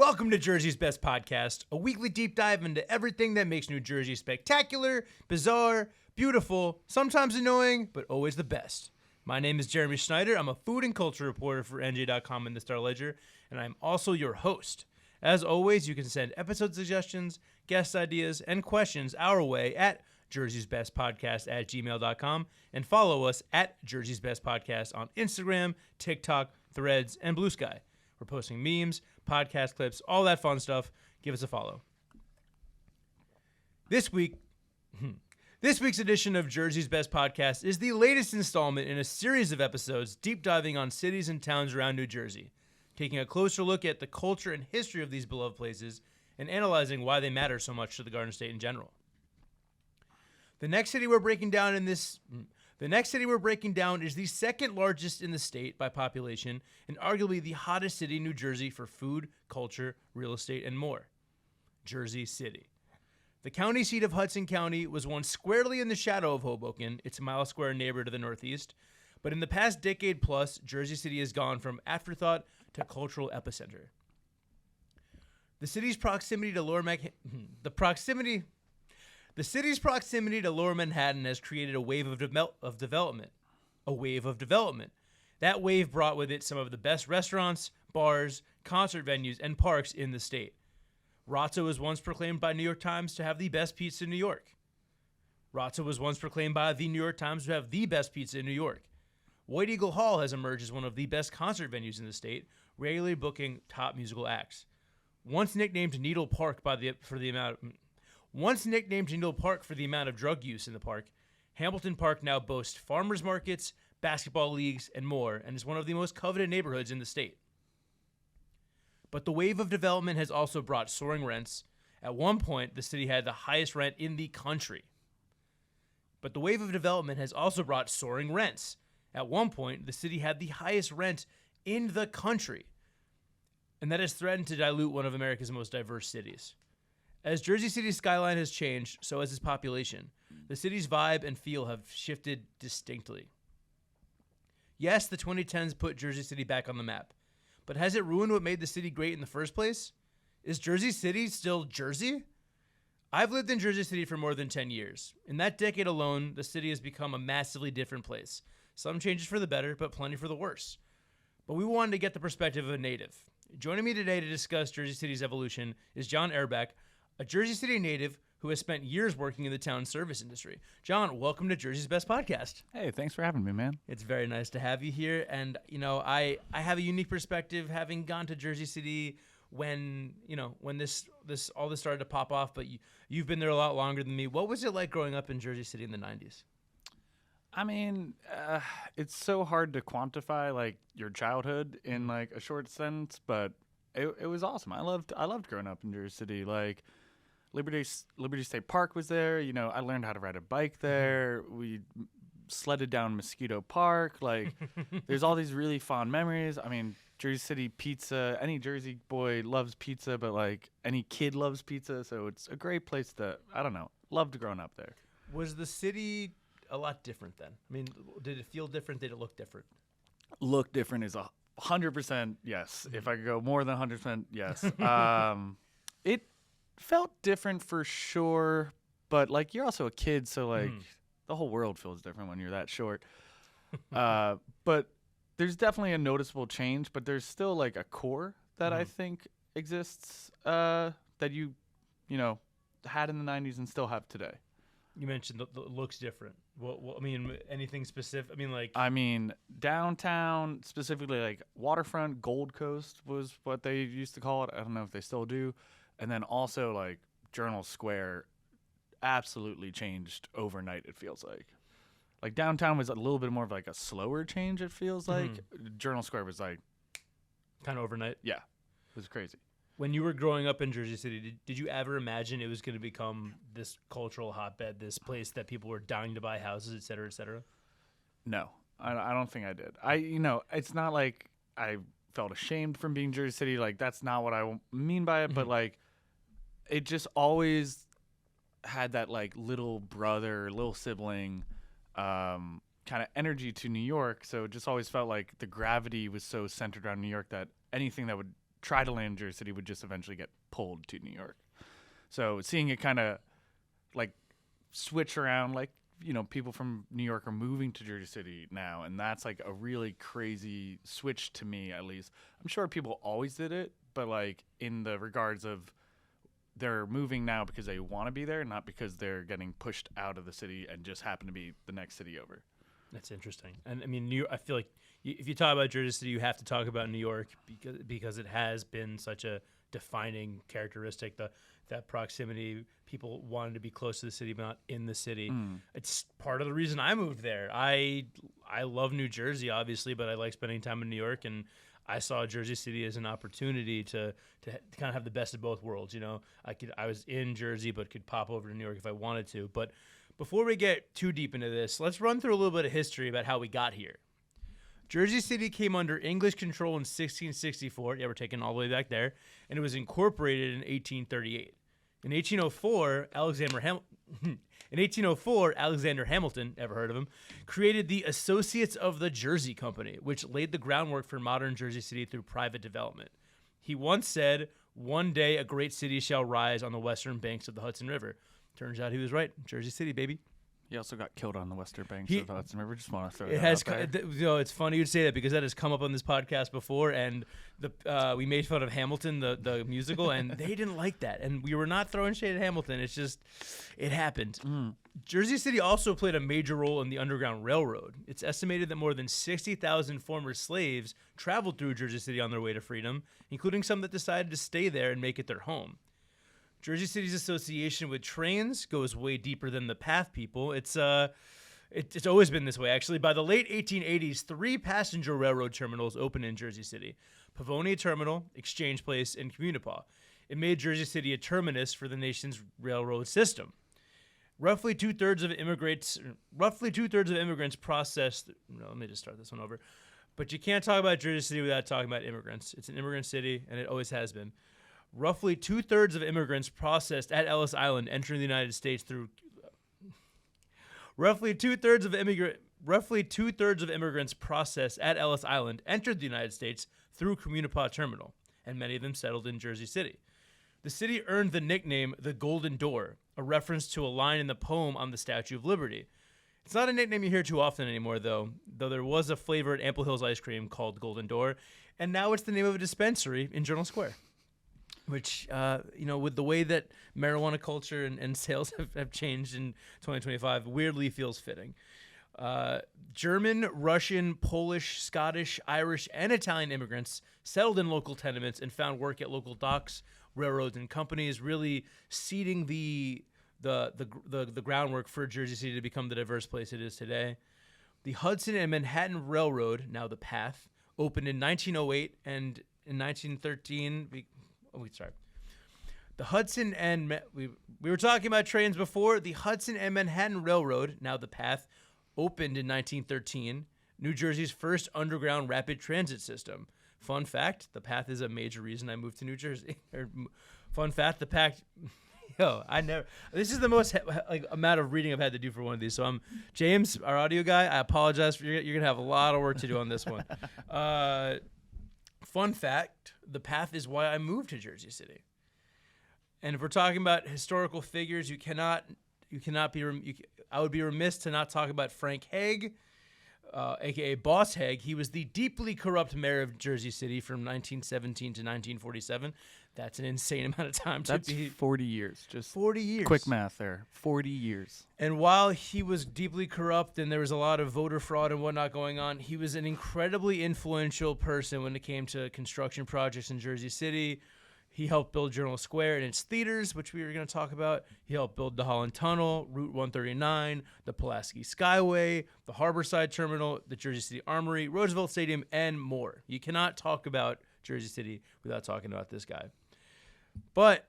Welcome to Jersey's Best Podcast, a weekly deep dive into everything that makes New Jersey spectacular, bizarre, beautiful, sometimes annoying, but always the best. My name is Jeremy Schneider. I'm a food and culture reporter for NJ.com and the Star Ledger, and I'm also your host. As always, you can send episode suggestions, guest ideas, and questions our way at jerseysbestpodcast@gmail.com and follow us at Jersey's Best Podcast on Instagram, TikTok, Threads, and Blue Sky. We're posting memes, podcast clips, all that fun stuff. Give us a follow. This week's edition of Jersey's Best Podcast is the latest installment in a series of episodes deep diving on cities and towns around New Jersey, taking a closer look at the culture and history of these beloved places and analyzing why they matter so much to the Garden State in general. The next city we're breaking down is the second largest in the state by population and arguably the hottest city in New Jersey for food, culture, real estate, and more. Jersey City. The county seat of Hudson County was once squarely in the shadow of Hoboken, its mile-square neighbor to the northeast, but in the past decade plus, Jersey City has gone from afterthought to cultural epicenter. The city's proximity to Lower Manhattan has created a wave of development. That wave brought with it some of the best restaurants, bars, concert venues, and parks in the state. Razzo was once proclaimed by New York Times to have the best pizza in New York. White Eagle Hall has emerged as one of the best concert venues in the state, regularly booking top musical acts. Once nicknamed Needle Park for the amount of drug use in the park, Hamilton Park now boasts farmers markets, basketball leagues, and more, and is one of the most coveted neighborhoods in the state. But the wave of development has also brought soaring rents. At one point, the city had the highest rent in the country. And that has threatened to dilute one of America's most diverse cities. As Jersey City's skyline has changed, so has its population. The city's vibe and feel have shifted distinctly. Yes, the 2010s put Jersey City back on the map, but has it ruined what made the city great in the first place? Is Jersey City still Jersey? I've lived in Jersey City for more than 10 years. In that decade alone, the city has become a massively different place. Some changes for the better, but plenty for the worse. But we wanted to get the perspective of a native. Joining me today to discuss Jersey City's evolution is John Erbach, a Jersey City native who has spent years working in the town's service industry. John, welcome to Jersey's Best Podcast. Hey, thanks for having me, man. It's very nice to have you here. And, I have a unique perspective having gone to Jersey City when all this started to pop off, but you've been there a lot longer than me. What was it like growing up in Jersey City in the 90s? I mean, it's so hard to quantify like your childhood in like a short sentence, but it was awesome. I loved growing up in Jersey City. Like Liberty State Park was there. I learned how to ride a bike there. We sledded down Mosquito Park. Like, there's all these really fond memories. I mean, Jersey City pizza. Any Jersey boy loves pizza, but like any kid loves pizza. So it's a great place to. I don't know. Loved growing up there. Was the city a lot different then? I mean, did it feel different? Did it look different? Look different is 100% yes. If I could go more than 100% yes. It felt different for sure, but like you're also a kid, so like the whole world feels different when you're that short. But there's definitely a noticeable change, but there's still like a core that I think exists that you had in the 90s and still have today. You mentioned the looks different. Well, I mean, anything specific? I mean, downtown, specifically like waterfront, Gold Coast was what they used to call it. I don't know if they still do. And then also like Journal Square absolutely changed overnight, it feels like. Like downtown was a little bit more of like a slower change, it feels like. Journal Square was like... kind of overnight? Yeah. It was crazy. When you were growing up in Jersey City, did you ever imagine it was going to become this cultural hotbed, this place that people were dying to buy houses, et cetera, et cetera? No, I don't think I did. It's not like I felt ashamed from being Jersey City. Like, that's not what I mean by it. But, like, it just always had that, like, little brother, little sibling kind of energy to New York. So it just always felt like the gravity was so centered around New York that anything that would try to land in Jersey City would just eventually get pulled to New York. So seeing it kind of like switch around, like, you know, people from New York are moving to Jersey City now, and that's like a really crazy switch to me, at least. I'm sure people always did it, but like in the regards of they're moving now because they want to be there, not because they're getting pushed out of the city and just happen to be the next city over. That's interesting. And I mean, New York, I feel like if you talk about Jersey City, you have to talk about New York because it has been such a defining characteristic. That proximity, people wanted to be close to the city, but not in the city. It's part of the reason I moved there. I love New Jersey, obviously, but I like spending time in New York, and I saw Jersey City as an opportunity to kind of have the best of both worlds. You know, I was in Jersey, but could pop over to New York if I wanted to. But before we get too deep into this, let's run through a little bit of history about how we got here. Jersey City came under English control in 1664. Yeah, we're taking all the way back there. And it was incorporated in 1838. In 1804, Alexander Hamilton, ever heard of him, created the Associates of the Jersey Company, which laid the groundwork for modern Jersey City through private development. He once said, "One day a great city shall rise on the western banks of the Hudson River." Turns out he was right. Jersey City, baby. He also got killed on the western banks of the Hudson River. Just want to throw it that out there. You know, it's funny you'd say that because that has come up on this podcast before, and we made fun of Hamilton, the musical, and they didn't like that. And we were not throwing shade at Hamilton. It's just, it happened. Jersey City also played a major role in the Underground Railroad. It's estimated that more than 60,000 former slaves traveled through Jersey City on their way to freedom, including some that decided to stay there and make it their home. Jersey City's association with trains goes way deeper than the Path people. It's always been this way, actually. By the late 1880s, 3 passenger railroad terminals opened in Jersey City: Pavonia Terminal, Exchange Place, and Communipaw. It made Jersey City a terminus for the nation's railroad system. Roughly two-thirds of immigrants processed. No, let me just start this one over. But you can't talk about Jersey City without talking about immigrants. It's an immigrant city, and it always has been. Roughly two-thirds of immigrants processed at Ellis Island entering the United States through. Roughly two-thirds of immigrants processed at Ellis Island entered the United States through Communipaw Terminal, and many of them settled in Jersey City. The city earned the nickname the Golden Door, a reference to a line in the poem on the Statue of Liberty. It's not a nickname you hear too often anymore, though there was a flavor at Ample Hills ice cream called Golden Door, and now it's the name of a dispensary in Journal Square. Which, with the way that marijuana culture and sales have changed in 2025, weirdly feels fitting. German, Russian, Polish, Scottish, Irish, and Italian immigrants settled in local tenements and found work at local docks, railroads, and companies, really seeding the groundwork for Jersey City to become the diverse place it is today. The Hudson and Manhattan Railroad, now the Path, opened in 1908, and in 1913... The Hudson and we were talking about trains before. The Hudson and Manhattan Railroad, now the Path, opened in 1913, New Jersey's first underground rapid transit system. Fun fact, the Path is a major reason I moved to New Jersey. Fun fact, the Path. This is the most amount of reading I've had to do for one of these. So I'm James, our audio guy. I apologize. You're going to have a lot of work to do on this one. Fun fact, the Path is why I moved to Jersey City. And if we're talking about historical figures, I would be remiss to not talk about Frank Hague, a.k.a. Boss Hague. He was the deeply corrupt mayor of Jersey City from 1917 to 1947. That's an insane amount of time. That's 40 years. Just 40 years. Quick math there. 40 years. And while he was deeply corrupt and there was a lot of voter fraud and whatnot going on, he was an incredibly influential person when it came to construction projects in Jersey City. He helped build Journal Square and its theaters, which we were going to talk about. He helped build the Holland Tunnel, Route 139, the Pulaski Skyway, the Harborside Terminal, the Jersey City Armory, Roosevelt Stadium, and more. You cannot talk about Jersey City without talking about this guy. But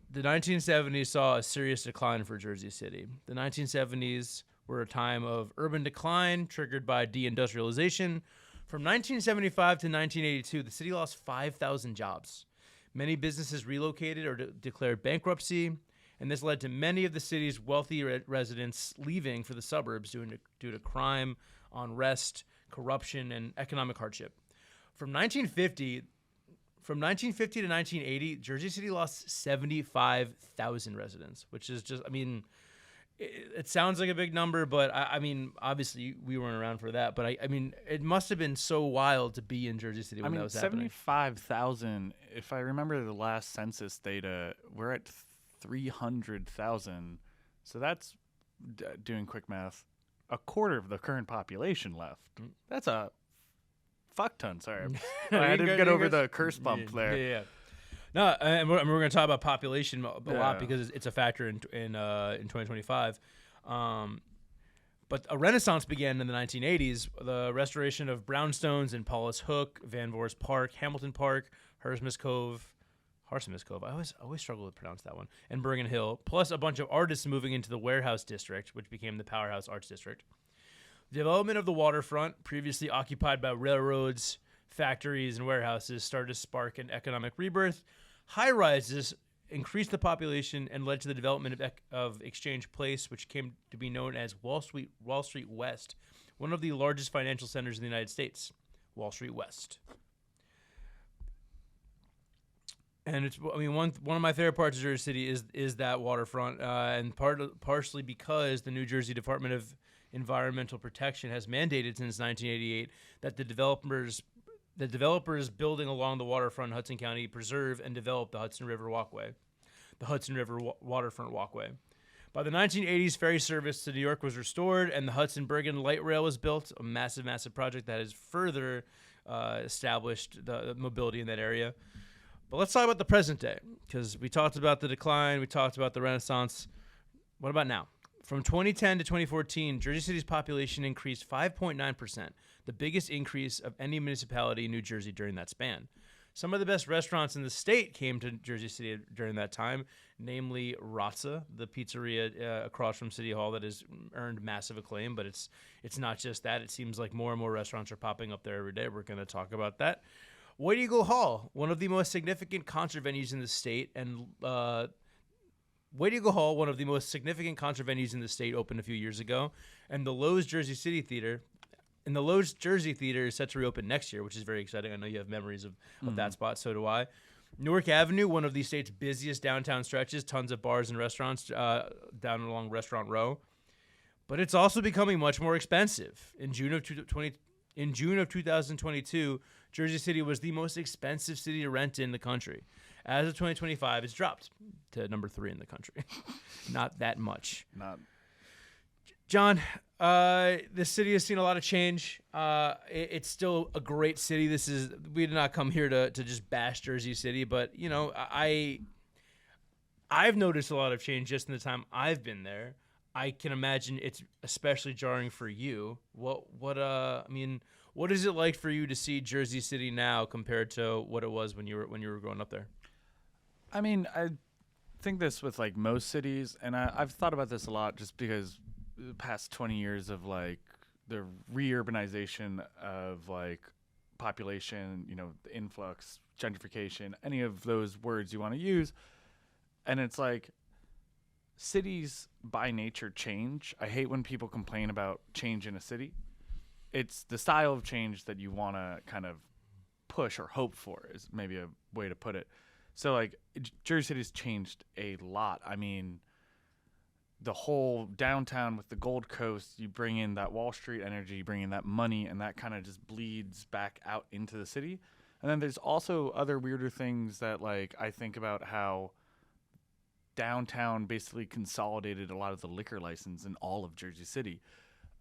the 1970s saw a serious decline for Jersey City. The 1970s were a time of urban decline triggered by deindustrialization. From 1975 to 1982, the city lost 5,000 jobs. Many businesses relocated or declared bankruptcy, and this led to many of the city's wealthy residents leaving for the suburbs due to crime, unrest, corruption, and economic hardship. From 1950 From 1950 to 1980, Jersey City lost 75,000 residents, which is just, I mean, it sounds like a big number, but I mean, obviously we weren't around for that. But I mean, it must have been so wild to be in Jersey City when that was happening. 75,000. If I remember the last census data, we're at 300,000. So that's doing quick math. A quarter of the current population left. That's a fuck ton. Sorry, I had to get over the curse bump there. Yeah. No, and we're going to talk about population a lot because it's a factor in 2025. But a renaissance began in the 1980s. The restoration of brownstones in Paulus Hook, Van Voor's Park, Hamilton Park, Harsmus Cove. I always struggle to pronounce that one. And Bergen Hill, plus a bunch of artists moving into the Warehouse District, which became the Powerhouse Arts District. The development of the waterfront, previously occupied by railroads, factories, and warehouses, started to spark an economic rebirth. High-rises increased the population and led to the development of Exchange Place, which came to be known as Wall Street West, one of the largest financial centers in the United States. Wall Street West. And it's, I mean, one of my favorite parts of Jersey City is that waterfront, and partially because the New Jersey Department of Environmental Protection has mandated since 1988 that the developers building along the waterfront Hudson County preserve and develop the Hudson River Walkway, the Hudson River Waterfront Walkway. By the 1980s, ferry service to New York was restored, and the Hudson-Bergen Light Rail was built, a massive, massive project that has further established the mobility in that area. But let's talk about the present day, because we talked about the decline, we talked about the Renaissance. What about now? From 2010 to 2014, Jersey City's population increased 5.9%, the biggest increase of any municipality in New Jersey during that span. Some of the best restaurants in the state came to Jersey City during that time, namely Razza, the pizzeria across from City Hall that has earned massive acclaim, but it's not just that. It seems like more and more restaurants are popping up there every day. We're going to talk about that. White Eagle Hall, one of the most significant concert venues in the state, and White Eagle Hall, one of the most significant concert venues in the state, opened a few years ago, and the Lowe's Jersey City Theater. And the Lowe's Jersey Theater is set to reopen next year, which is very exciting. I know you have memories of that spot. So do I. Newark Avenue, one of the state's busiest downtown stretches, tons of bars and restaurants down along Restaurant Row. But it's also becoming much more expensive. In June of 2022, Jersey City was the most expensive city to rent in the country. As of 2025, it's dropped to number 3 in the country. Not that much. John, this city has seen a lot of change. It's still a great city. We did not come here to just bash Jersey City, but you know, I've noticed a lot of change just in the time I've been there. I can imagine it's especially jarring for you. What is it like for you to see Jersey City now compared to what it was when you were growing up there? I mean, I think this with like most cities, and I've thought about this a lot just because the past 20 years of like the reurbanization of like population, you know, the influx, gentrification, any of those words you want to use. And it's like cities by nature change. I hate when people complain about change in a city. It's the style of change that you want to kind of push or hope for is maybe a way to put it. So like Jersey City's changed a lot. I mean, the whole downtown with the Gold Coast, you bring in that Wall Street energy, you bring in that money, and that kind of just bleeds back out into the city. And then there's also other weirder things that like I think about how downtown basically consolidated a lot of the liquor license in all of Jersey City.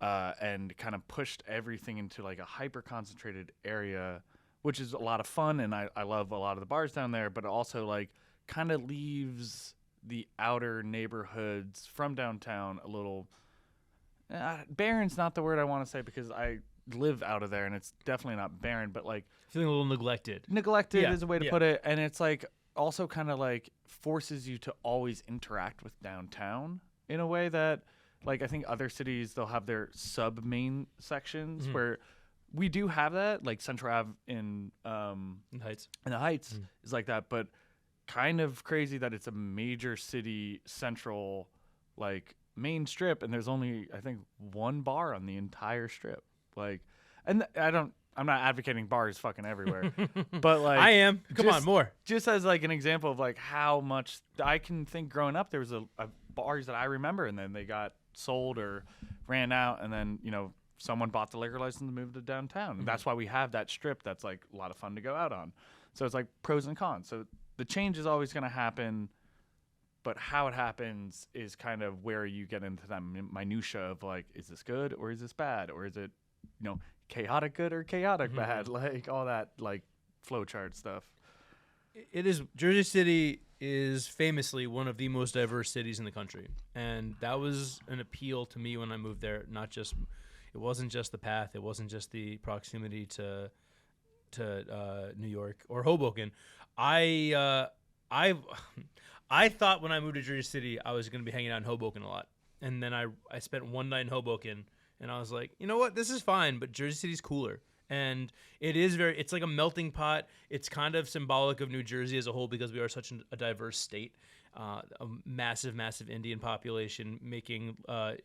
And kind of pushed everything into like a hyper concentrated area, which is a lot of fun, and I love a lot of the bars down there, but it also like kind of leaves the outer neighborhoods from downtown a little barren's not the word I want to say because I live out of there and it's definitely not barren, but like feeling a little neglected is a way to put it. And it's like also kind of like forces you to always interact with downtown in a way that like I think other cities, they'll have their sub-main sections where we do have that, like Central Ave in the Heights is like that, but kind of crazy that it's a major city central like main strip and there's only I think one bar on the entire strip. Like, and I I'm not advocating bars fucking everywhere, but like I am. Come on, more. Just as like an example of like how much I can think growing up, there was a bars that I remember, and then they got sold or ran out, and then someone bought the liquor license and moved to downtown, and that's why we have that strip that's like a lot of fun to go out on. So it's like pros and cons. So the change is always going to happen. But how it happens is kind of where you get into that minutia of like, is this good or is this bad? Or is it, chaotic good or chaotic bad? Like all that like flowchart stuff. It is. Jersey City is famously one of the most diverse cities in the country. And that was an appeal to me when I moved there. It wasn't just the path. It wasn't just the proximity to New York or Hoboken. I thought when I moved to Jersey City, I was going to be hanging out in Hoboken a lot. And then I spent one night in Hoboken, and I was like, you know what? This is fine, but Jersey City's cooler. And it's like a melting pot. It's kind of symbolic of New Jersey as a whole because we are such a diverse state. A massive, massive Indian population, making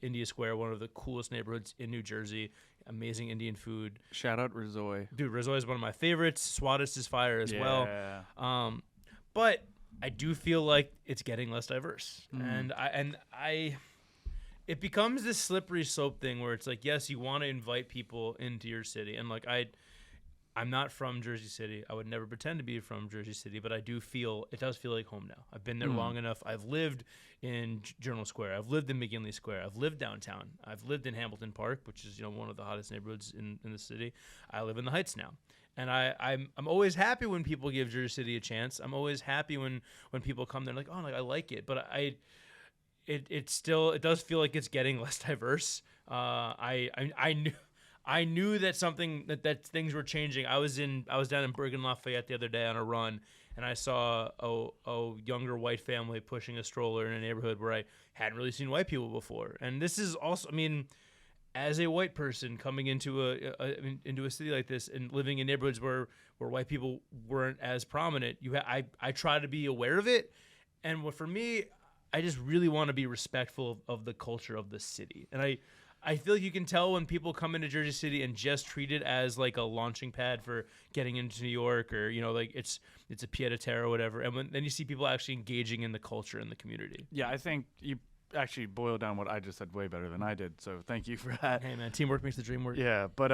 India Square one of the coolest neighborhoods in New Jersey. Amazing Indian food. Shout out Rizoy. Dude, Rizoy is one of my favorites. Swadesh is fire as well. But I do feel like it's getting less diverse, and it becomes this slippery slope thing where it's like, yes, you want to invite people into your city, and like I'm not from Jersey City. I would never pretend to be from Jersey City, but it does feel like home now. I've been there long enough. I've lived in Journal Square. I've lived in McGinley Square. I've lived downtown. I've lived in Hamilton Park, which is one of the hottest neighborhoods in the city. I live in the Heights now. And I'm always happy when people give Jersey City a chance. I'm always happy when people come there like, oh, like I like it, but it does feel like it's getting less diverse. I knew that that things were changing. I was down in Bergen Lafayette the other day on a run, and I saw a younger white family pushing a stroller in a neighborhood where I hadn't really seen white people before. And this is also, as a white person coming into a city like this and living in neighborhoods where white people weren't as prominent, I try to be aware of it. And for me, I just really want to be respectful of the culture of the city. And I feel like you can tell when people come into Jersey City and just treat it as like a launching pad for getting into New York, or like it's a pied-à-terre or whatever. And then you see people actually engaging in the culture and the community. Yeah, I think you actually boiled down what I just said way better than I did, so thank you for that. Hey man, teamwork makes the dream work. Yeah, but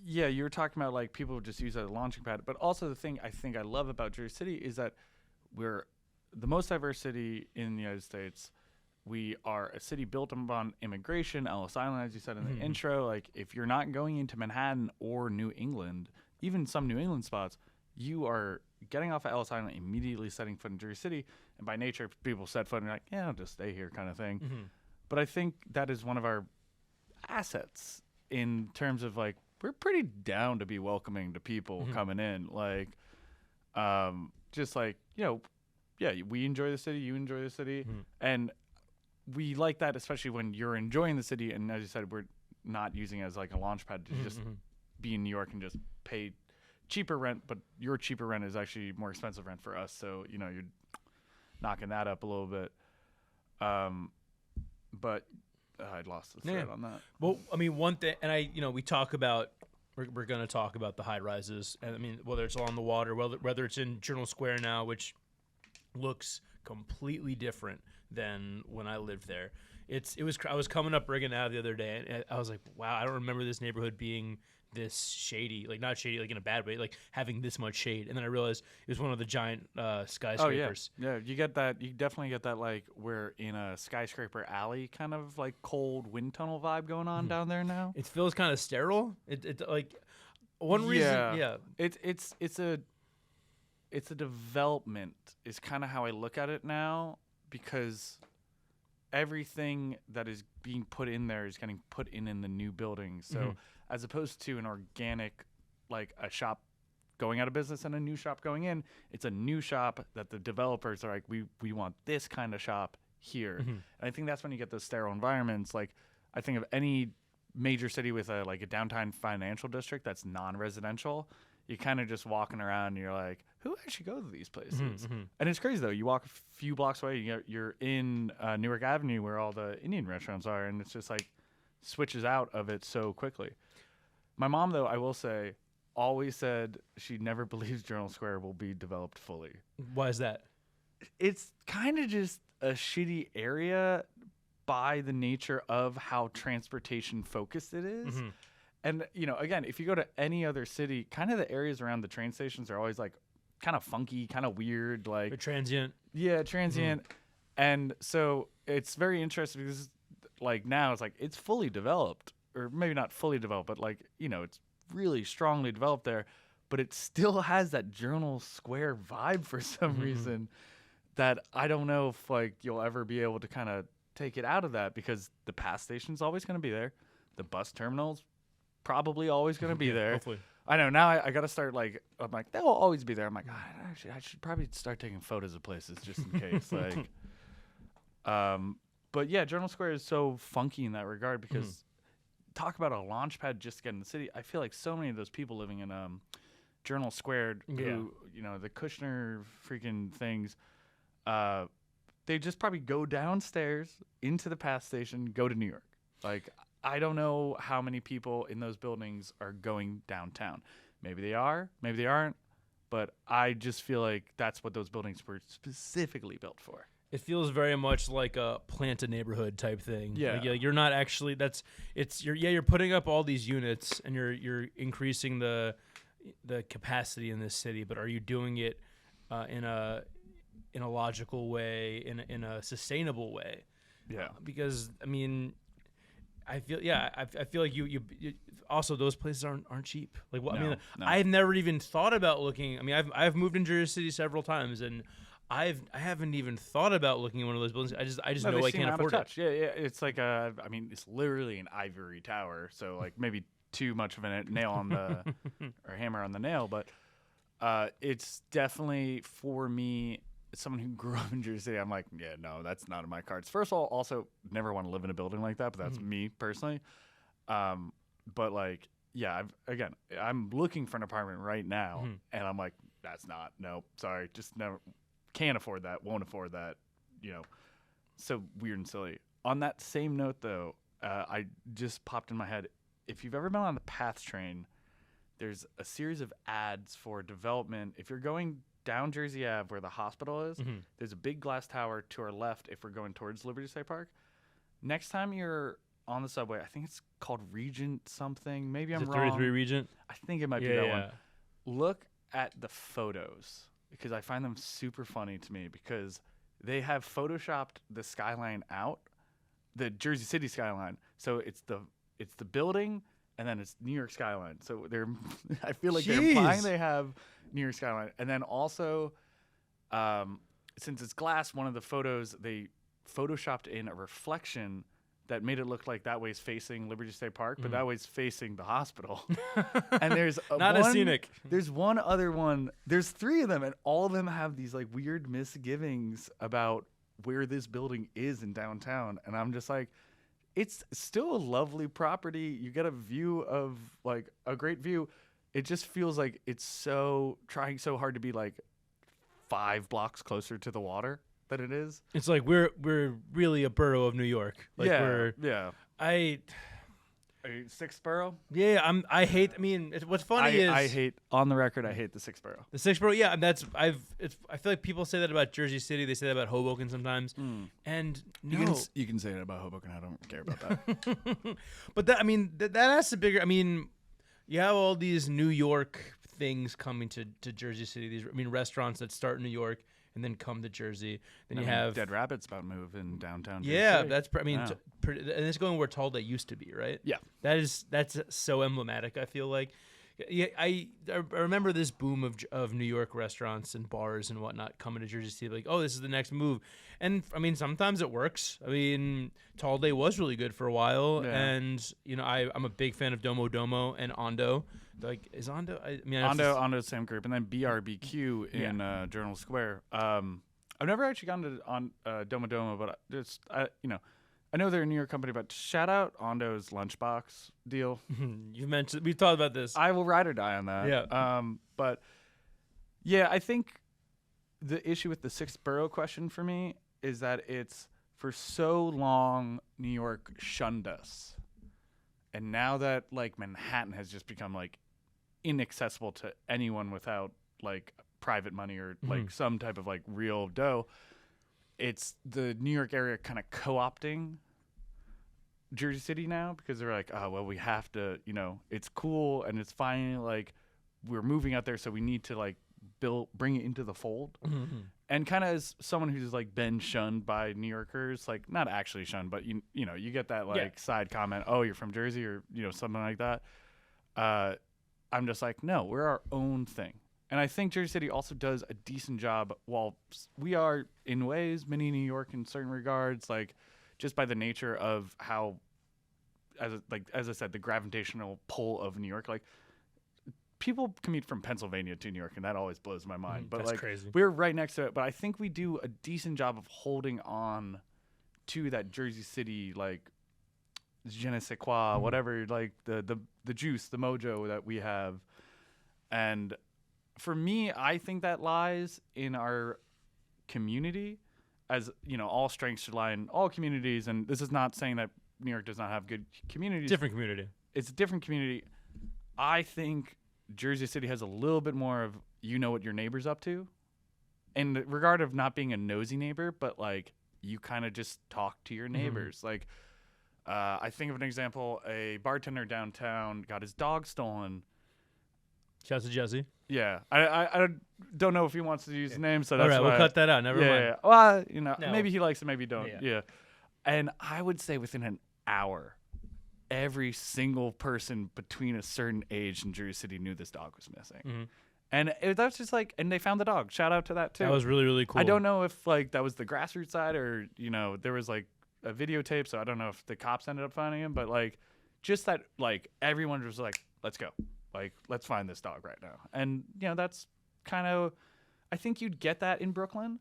you were talking about like people just use it as a launching pad, but also the thing I think I love about Jersey City is that we're the most diverse city in the United States. We are a city built upon immigration, Ellis Island, as you said in the intro. Like, if you're not going into Manhattan or New England, even some New England spots, you are getting off of Ellis Island, immediately setting foot in Jersey City. And by nature, people set foot and you're like, yeah, I'll just stay here kind of thing. But I think that is one of our assets in terms of, like, we're pretty down to be welcoming to people coming in. Like, just like, yeah, we enjoy the city, you enjoy the city. And we like that, especially when you're enjoying the city. And as you said, we're not using it as like a launch pad to just be in New York and just pay cheaper rent, but your cheaper rent is actually more expensive rent for us. So, you're knocking that up a little bit. But I lost the thread on that. Well, one thing, and we talk about, we're going to talk about the high rises. And whether it's along the water, whether it's in Journal Square now, which looks completely different than when I lived there. I was coming up Bergen Ave the other day, and I was like, wow, I don't remember this neighborhood being this shady, like not shady, like in a bad way, like having this much shade. And then I realized it was one of the giant skyscrapers. Oh, yeah. You get that. You definitely get that, like, we're in a skyscraper alley kind of like cold wind tunnel vibe going on down there now. It feels kind of sterile. It like one reason. Yeah. It's a development is kind of how I look at it now, because everything that is being put in there is getting put in the new building. So as opposed to an organic, like a shop going out of business and a new shop going in, it's a new shop that the developers are like, we want this kind of shop here. And I think that's when you get those sterile environments. Like, I think of any major city with a downtown financial district that's non-residential, you're kind of just walking around and you're like, who actually go to these places? And it's crazy, though. You walk a few blocks away, you're in Newark Avenue where all the Indian restaurants are, and it's just like switches out of it so quickly. My mom, though, I will say, always said she never believes Journal Square will be developed fully. Why is that? It's kind of just a shitty area by the nature of how transportation focused it is. Mm-hmm. And, again, if you go to any other city, kind of the areas around the train stations are always like kind of funky, kind of weird, like They're transient. Yeah, transient. Mm-hmm. And so it's very interesting because like now it's like it's fully developed, or maybe not fully developed, but like, it's really strongly developed there, but it still has that Journal Square vibe for some reason that I don't know if like you'll ever be able to kind of take it out of that, because the pass station's always going to be there. The bus terminal's probably always going to be there. Hopefully. I know now I got to start like, I'm like, they'll always be there. I'm like, I should probably start taking photos of places just in case. Like, but yeah, Journal Square is so funky in that regard because talk about a launch pad just to get in the city. I feel like so many of those people living in Journal Square who, the Kushner freaking things, they just probably go downstairs into the pass station, go to New York. Like, I don't know how many people in those buildings are going downtown. Maybe they are, maybe they aren't, but I just feel like that's what those buildings were specifically built for. It feels very much like a plant a neighborhood type thing. Yeah. Like, you're not actually you're putting up all these units and you're increasing the capacity in this city, but are you doing it in a logical way, in a sustainable way? Yeah. Because I mean, I feel like you also those places aren't cheap. Like what? No. I've never even thought about looking. I mean, I've moved in Jersey City several times, and I haven't even thought about looking at one of those buildings. I just know I can't afford it. Yeah, it's like it's literally an ivory tower, so like maybe too much of a nail on the or hammer on the nail, but it's definitely for me. Someone who grew up in Jersey City, I'm like, yeah, no, that's not in my cards. First of all, also never want to live in a building like that, but that's me personally. But like, yeah, I'm looking for an apartment right now, and I'm like, nope, sorry, just never, can't afford that, won't afford that, so weird and silly. On that same note, though, I just popped in my head, if you've ever been on the PATH train, there's a series of ads for development. If you're going down Jersey Ave where the hospital is, there's a big glass tower to our left if we're going towards Liberty State Park. Next time you're on the subway, I think it's called Regent something. Maybe I'm wrong. 33 Regent? I think it might be that one. Look at the photos because I find them super funny to me because they have photoshopped the skyline out, the Jersey City skyline. So it's the building and then it's New York skyline. So I feel like they're implying they have New York skyline. And then also, since it's glass, one of the photos, they photoshopped in a reflection that made it look like that way's facing Liberty State Park, but that way's facing the hospital. And there's as scenic. There's one other one. There's three of them, and all of them have these like weird misgivings about where this building is in downtown. And I'm just like, it's still a lovely property. You get a view of like a great view. It just feels like it's trying so hard to be like 5 blocks closer to the water than it is. It's like we're really a borough of New York. Like Are you 6th borough? Yeah, I hate. I mean, what's funny is I hate, on the record, I hate the 6th borough. The 6th borough. Yeah, I feel like people say that about Jersey City. They say that about Hoboken sometimes. And no, you can say that about Hoboken. I don't care about that. But that has to bigger. I mean, you have all these New York things coming to Jersey City. These restaurants that start in New York and then come to Jersey. Then you have Dead Rabbit's about to move in downtown Jersey Yeah, City. that's and it's going where Talde used to be, right? Yeah, that's so emblematic. I feel like, yeah, I remember this boom of New York restaurants and bars and whatnot coming to Jersey City. Like, oh, this is the next move, and I mean sometimes it works. I mean, Talde was really good for a while, and I'm a big fan of Domo Domo and Ondo. Like, is Ondo? Ondo's same group, and then BRBQ in Journal Square. I've never actually gone to Domo Domo, but I know they're a New York company. But shout out Ondo's lunchbox deal. You mentioned we talked about this. I will ride or die on that. Yeah. But yeah, I think the issue with the 6th borough question for me is that it's for so long New York shunned us. And now that like Manhattan has just become like inaccessible to anyone without like private money or like some type of like real dough, it's the New York area kind of co-opting Jersey City now, because they're like, oh, well, we have to, you know, it's cool and it's fine. Like, we're moving out there, so we need to like bring it into the fold. And kind of as someone who's like been shunned by New Yorkers, like not actually shunned, but you know, you get that like side comment, oh, you're from Jersey, or, you know, something like that. I'm just like, no, we're our own thing. And I think Jersey City also does a decent job, while we are in ways mini New York in certain regards, like just by the nature of how, as I said, the gravitational pull of New York, like people commute from Pennsylvania to New York, and that always blows my mind. But that's like, crazy. We're right next to it. But I think we do a decent job of holding on to that Jersey City, like je ne sais quoi, whatever, like the juice, the mojo that we have. And for me, I think that lies in our community. As you know, all strengths should lie in all communities. And this is not saying that New York does not have good communities. Different community. It's a different community. I think Jersey City has a little bit more of, you know what your neighbor's up to, in the regard of not being a nosy neighbor, but like you kind of just talk to your neighbors. Like I think of an example: a bartender downtown got his dog stolen. Shouts to Jesse. Yeah, I don't know if he wants to use the name, so that's all right. We'll cut that out. Never mind. Yeah. Well, you know, No. maybe he likes it, maybe he don't. Yeah. And I would say within an hour, every single person between a certain age in Jersey City knew this dog was missing. And that's just like, and they found the dog. Shout out to that too. That was really, really cool. I don't know if like that was the grassroots side, or, you know, there was like a videotape, so I don't know if the cops ended up finding him, but like just that, like everyone was like, let's go. Like, let's find this dog right now. And, you know, that's kind of, I think you'd get that in Brooklyn,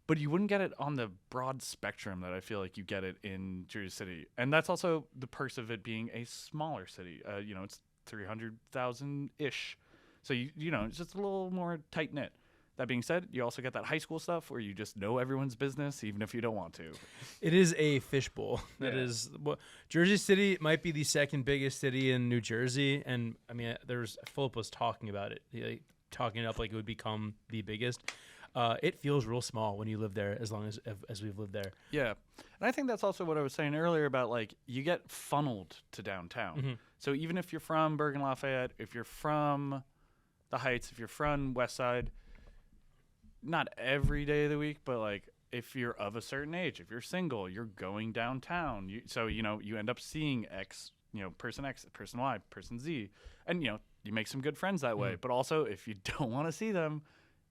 but you wouldn't get it on the broad spectrum that I feel like you get it in Jersey City. And that's also the perks of it being a smaller city. You know, it's 300,000-ish. So, you know, it's just a little more tight-knit. That being said, you also get that high school stuff where you just know everyone's business, even if you don't want to. It is a fishbowl. That is, well, Jersey City might be the second biggest city in New Jersey, and I mean, Philip was talking about it, talking it up like it would become the biggest. It feels real small when you live there, as long as we've lived there. Yeah, and I think that's also what I was saying earlier about, like, you get funneled to downtown. So even if you're from Bergen Lafayette, if you're from the Heights, if you're from West Side, not every day of the week, but like if you're of a certain age, if you're single, you're going downtown. So, you know, you end up seeing X, you know, person X, person Y, person Z, and, you know, you make some good friends that way. But also, if you don't want to see them,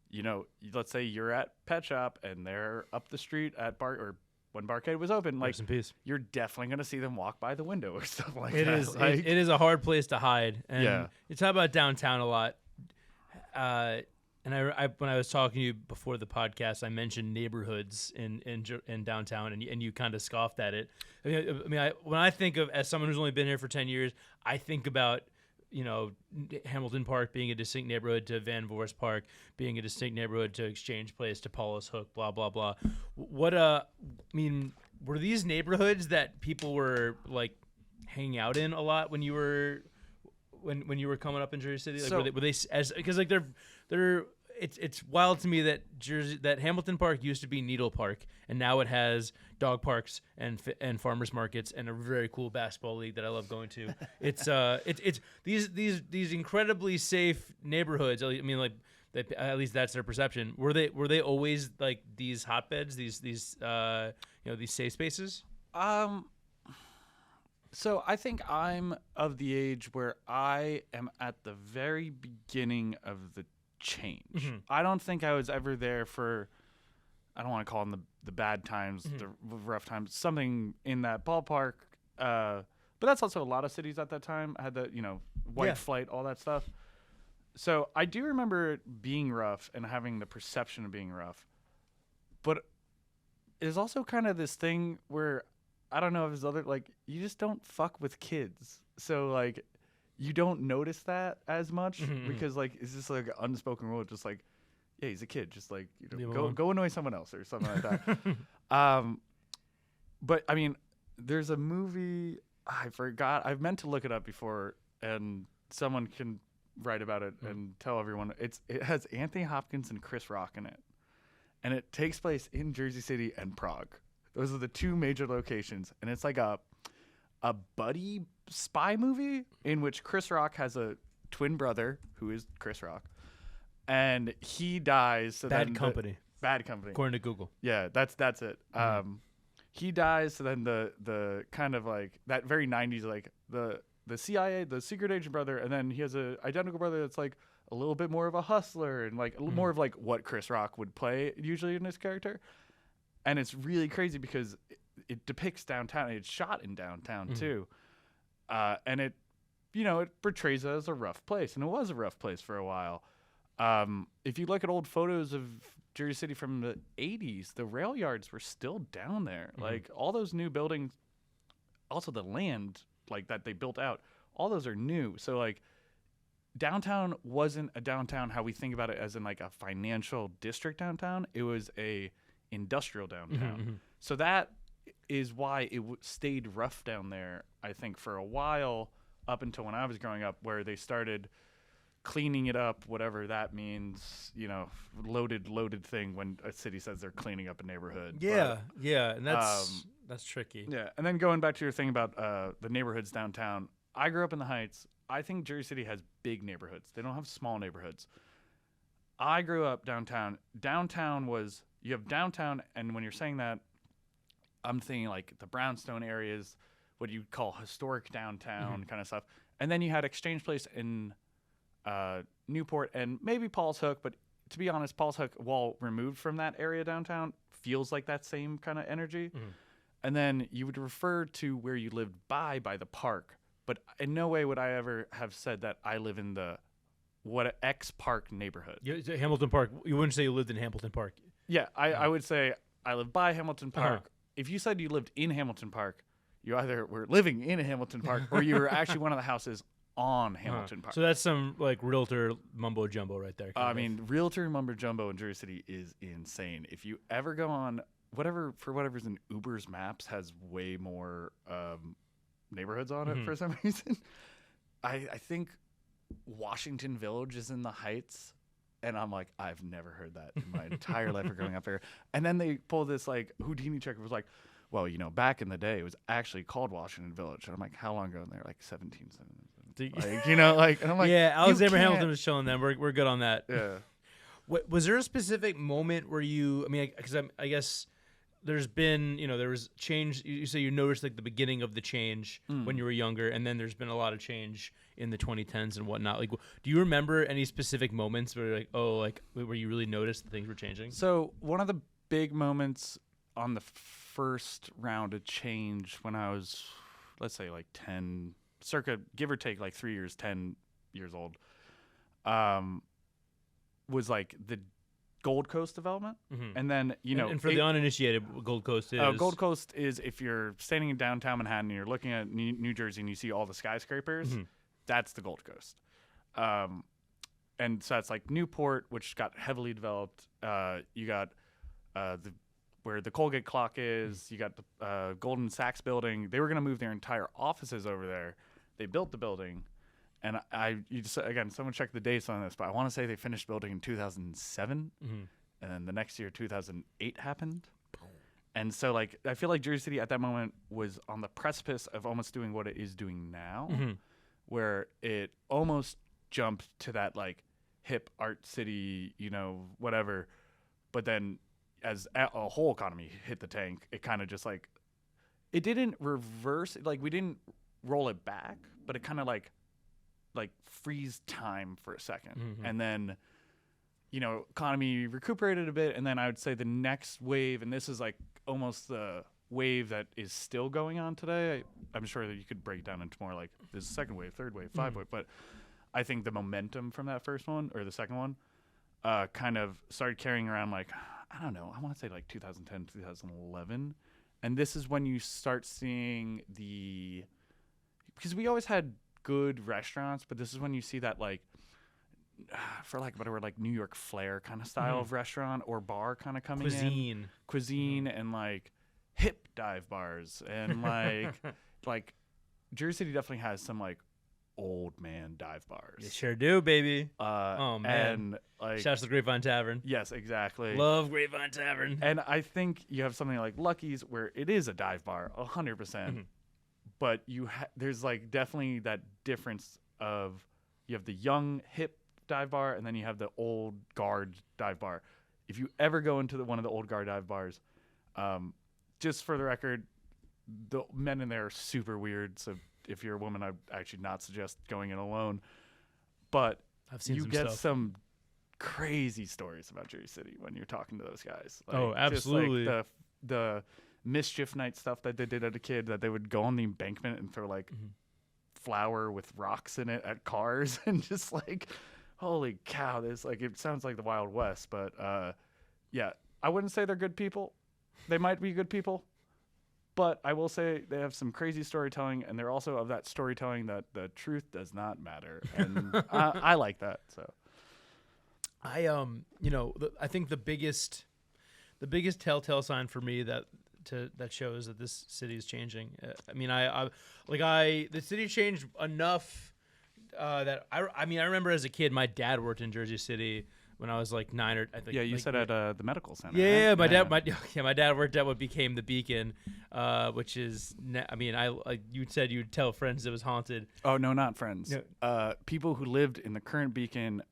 you know, let's say you're at Pet Shop and they're up the street at or when Barcade was open, like, you're definitely going to see them walk by the window or stuff like that. It is a hard place to hide. And you talk about downtown a lot. And I when I was talking to you before the podcast, I mentioned neighborhoods in downtown, and you kind of scoffed at it. I mean, when I think of, as someone who's only been here for 10 years, I think about, you know, Hamilton Park being a distinct neighborhood to Van Voorst Park being a distinct neighborhood to Exchange Place to Paulus Hook, blah blah blah. I mean, were these neighborhoods that people were like hanging out in a lot when you were coming up in Jersey City? Like, so, were they as, because like it's wild to me that Hamilton Park used to be Needle Park, and now it has dog parks and farmers markets and a very cool basketball league that I love going to. It's these incredibly safe neighborhoods. I mean, like, at least that's their perception. Were they always like these hotbeds, these safe spaces? So I think I'm of the age where I am at the very beginning of the change. I don't think I was ever there for, I don't want to call them the bad times, the rough times, something in that ballpark. But that's also a lot of cities at that time. I had the, you know, white flight, all that stuff. So I do remember it being rough and having the perception of being rough. But there's also kind of this thing where, I don't know if there's other, like, you just don't fuck with kids. So, like, you don't notice that as much because, like, it's just like an unspoken rule. Just like, yeah, he's a kid. Just like, you know, go annoy someone else or something like that. But I mean, there's a movie I forgot. I've meant to look it up before, and someone can write about it and tell everyone. It has Anthony Hopkins and Chris Rock in it, and it takes place in Jersey City and Prague. Those are the two major locations, and it's like a buddy spy movie in which Chris Rock has a twin brother who is Chris Rock, and he dies. So Bad Company. Bad Company. According to Google. Yeah, that's it. He dies, so then the kind of like that very 90s, like the CIA, the secret agent brother, and then he has a identical brother that's like a little bit more of a hustler and like a little more of like what Chris Rock would play usually in his character. And it's really crazy because it depicts downtown. It's shot in downtown too, and it portrays it as a rough place, and it was a rough place for a while. If you look at old photos of Jersey City from the 80s, the rail yards were still down there. Like all those new buildings, also the land like that they built out, all those are new. So like downtown wasn't a downtown how we think about it as in like a financial district downtown. It was a industrial downtown. So that is why it stayed rough down there, I think, for a while up until when I was growing up, where they started cleaning it up, whatever that means, loaded thing when a city says they're cleaning up a neighborhood. Yeah, and that's tricky. Yeah, and then going back to your thing about the neighborhoods downtown, I grew up in the Heights. I think Jersey City has big neighborhoods. They don't have small neighborhoods. I grew up downtown. Downtown was, you have downtown, and when you're saying that, I'm thinking like the brownstone areas, what you call historic downtown kind of stuff. And then you had Exchange Place in Newport and maybe Paul's Hook, but to be honest, Paul's Hook, while removed from that area downtown, feels like that same kind of energy. And then you would refer to where you lived by the park, but in no way would I ever have said that I live in the X Park neighborhood. Hamilton Park. You wouldn't say you lived in Hamilton Park. Yeah, I would say I live by Hamilton Park. If you said you lived in Hamilton Park, you either were living in Hamilton Park or you were actually one of the houses on Hamilton Park. So that's some like realtor mumbo jumbo right there. I mean, realtor mumbo jumbo in Jersey City is insane. If you ever go on for whatever reason, Uber's Maps has way more neighborhoods on it for some reason. I think Washington Village is in the Heights, and I'm like, I've never heard that in my entire life of growing up there. And then they pull this like Houdini trick. It was like, well, back in the day, it was actually called Washington Village. And I'm like, how long ago? And they're like 1770. Like, and I'm like, yeah, Alexander Hamilton was showing them. We're good on that. Yeah. Was there a specific moment where you? I mean, because I guess there's been, there was change. You say you noticed like the beginning of the change when you were younger, and then there's been a lot of change in the 2010s and whatnot. Like, do you remember any specific moments where where you really noticed that things were changing? So one of the big moments on the first round of change when I was, let's say like 10, circa give or take like 3 years, 10 years old, was like the Gold Coast development. And then, and for the uninitiated, Gold Coast is? Gold Coast is if you're standing in downtown Manhattan and you're looking at New Jersey and you see all the skyscrapers, that's the Gold Coast. And so that's like Newport, which got heavily developed. You got where the Colgate clock is. You got the Goldman Sachs building. They were going to move their entire offices over there. They built the building. And someone checked the dates on this, but I want to say they finished building in 2007, and then the next year, 2008 happened. And so, like, I feel like Jersey City at that moment was on the precipice of almost doing what it is doing now, where it almost jumped to that, like, hip art city, whatever. But then as a whole economy hit the tank, it kind of just, like, it didn't reverse. Like, we didn't roll it back, but it kind of, like freeze time for a second. And then, economy recuperated a bit. And then I would say the next wave, and this is like almost the wave that is still going on today. I'm sure that you could break down into more like this second wave, third wave, five wave. But I think the momentum from that first one or the second one kind of started carrying around like, I don't know, I want to say like 2010, 2011. And this is when you start seeing because we always had good restaurants, but this is when you see that, like, for lack of a better word, like New York flair kind of style of restaurant or bar kind of coming in. Cuisine and like hip dive bars and like like Jersey City definitely has some like old man dive bars. They sure do, baby. Oh man. And like, Shouts to the Grapevine Tavern. yes, exactly. Love Grapevine Tavern. And I think you have something like Lucky's where it is a dive bar, 100%. But there's like definitely that difference of you have the young hip dive bar and then you have the old guard dive bar. If you ever go into one of the old guard dive bars, just for the record, the men in there are super weird. So if you're a woman, I'd actually not suggest going in alone. But I've seen you some get stuff. some crazy stories about Jersey City when you're talking to those guys. Like, Oh, absolutely. Just like the mischief night stuff that they did as a kid, that they would go on the embankment and throw like flour with rocks in it at cars, and just like, holy cow, this like, it sounds like the Wild West. But yeah, I wouldn't say they're good people. They might be good people, but I will say they have some crazy storytelling, and they're also of that storytelling that the truth does not matter, and I like that. So I I think the biggest telltale sign for me that shows that this city is changing. The city changed enough that I remember as a kid, my dad worked in Jersey City when I was like 9 or I think. yeah, you like, said at the medical center. Yeah, right? my dad worked at what became the Beacon, which is you said you'd tell friends it was haunted. Oh no, not friends. No. People who lived in the current Beacon.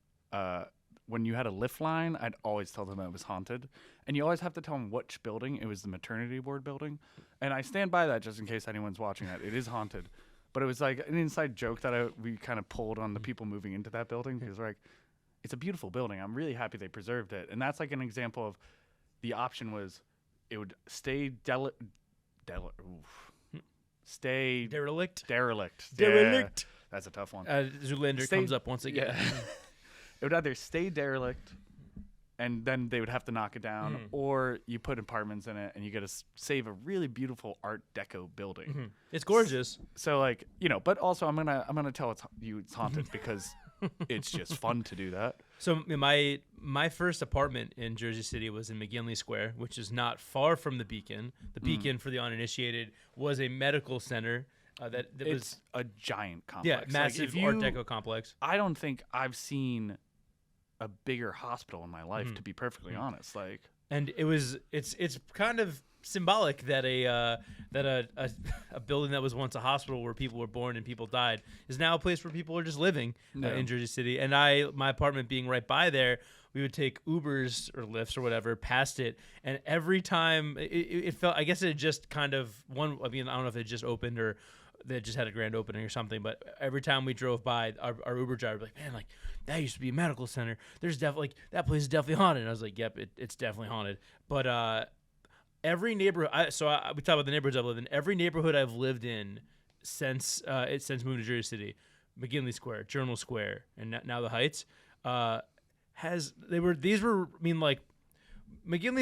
When you had a lift line, I'd always tell them that it was haunted. And you always have to tell them which building. It was the maternity ward building. And I stand by that just in case anyone's watching that. It is haunted. But it was like an inside joke that we kind of pulled on the people moving into that building, because we're like, it's a beautiful building. I'm really happy they preserved it. And that's like an example of the option was it would stay derelict. Yeah, that's a tough one. Zoolander comes up once again. Yeah. It would either stay derelict, and then they would have to knock it down, or you put apartments in it, and you get to save a really beautiful Art Deco building. It's gorgeous. So like, but also I'm gonna tell it's haunted because it's just fun to do that. So my first apartment in Jersey City was in McGinley Square, which is not far from the Beacon. The Beacon, for the uninitiated, was a medical center. It's was a giant complex. Yeah, massive Art Deco complex. I don't think I've seen a bigger hospital in my life, to be perfectly honest. Like, and it's kind of symbolic that a building that was once a hospital where people were born and people died is now a place where people are just living in Jersey City. And my apartment being right by there, we would take Ubers or Lyfts or whatever past it, and every time it felt, I guess it just kind of I don't know if it just opened or they just had a grand opening or something, but every time we drove by, our Uber driver would be like, man, like that used to be a medical center. There's definitely that place is definitely haunted. And I was like, yep, it's definitely haunted. But every neighborhood, we talk about the neighborhoods I've lived in. Every neighborhood I've lived in since moving to Jersey City, McGinley Square, Journal Square, and now the Heights, McGinley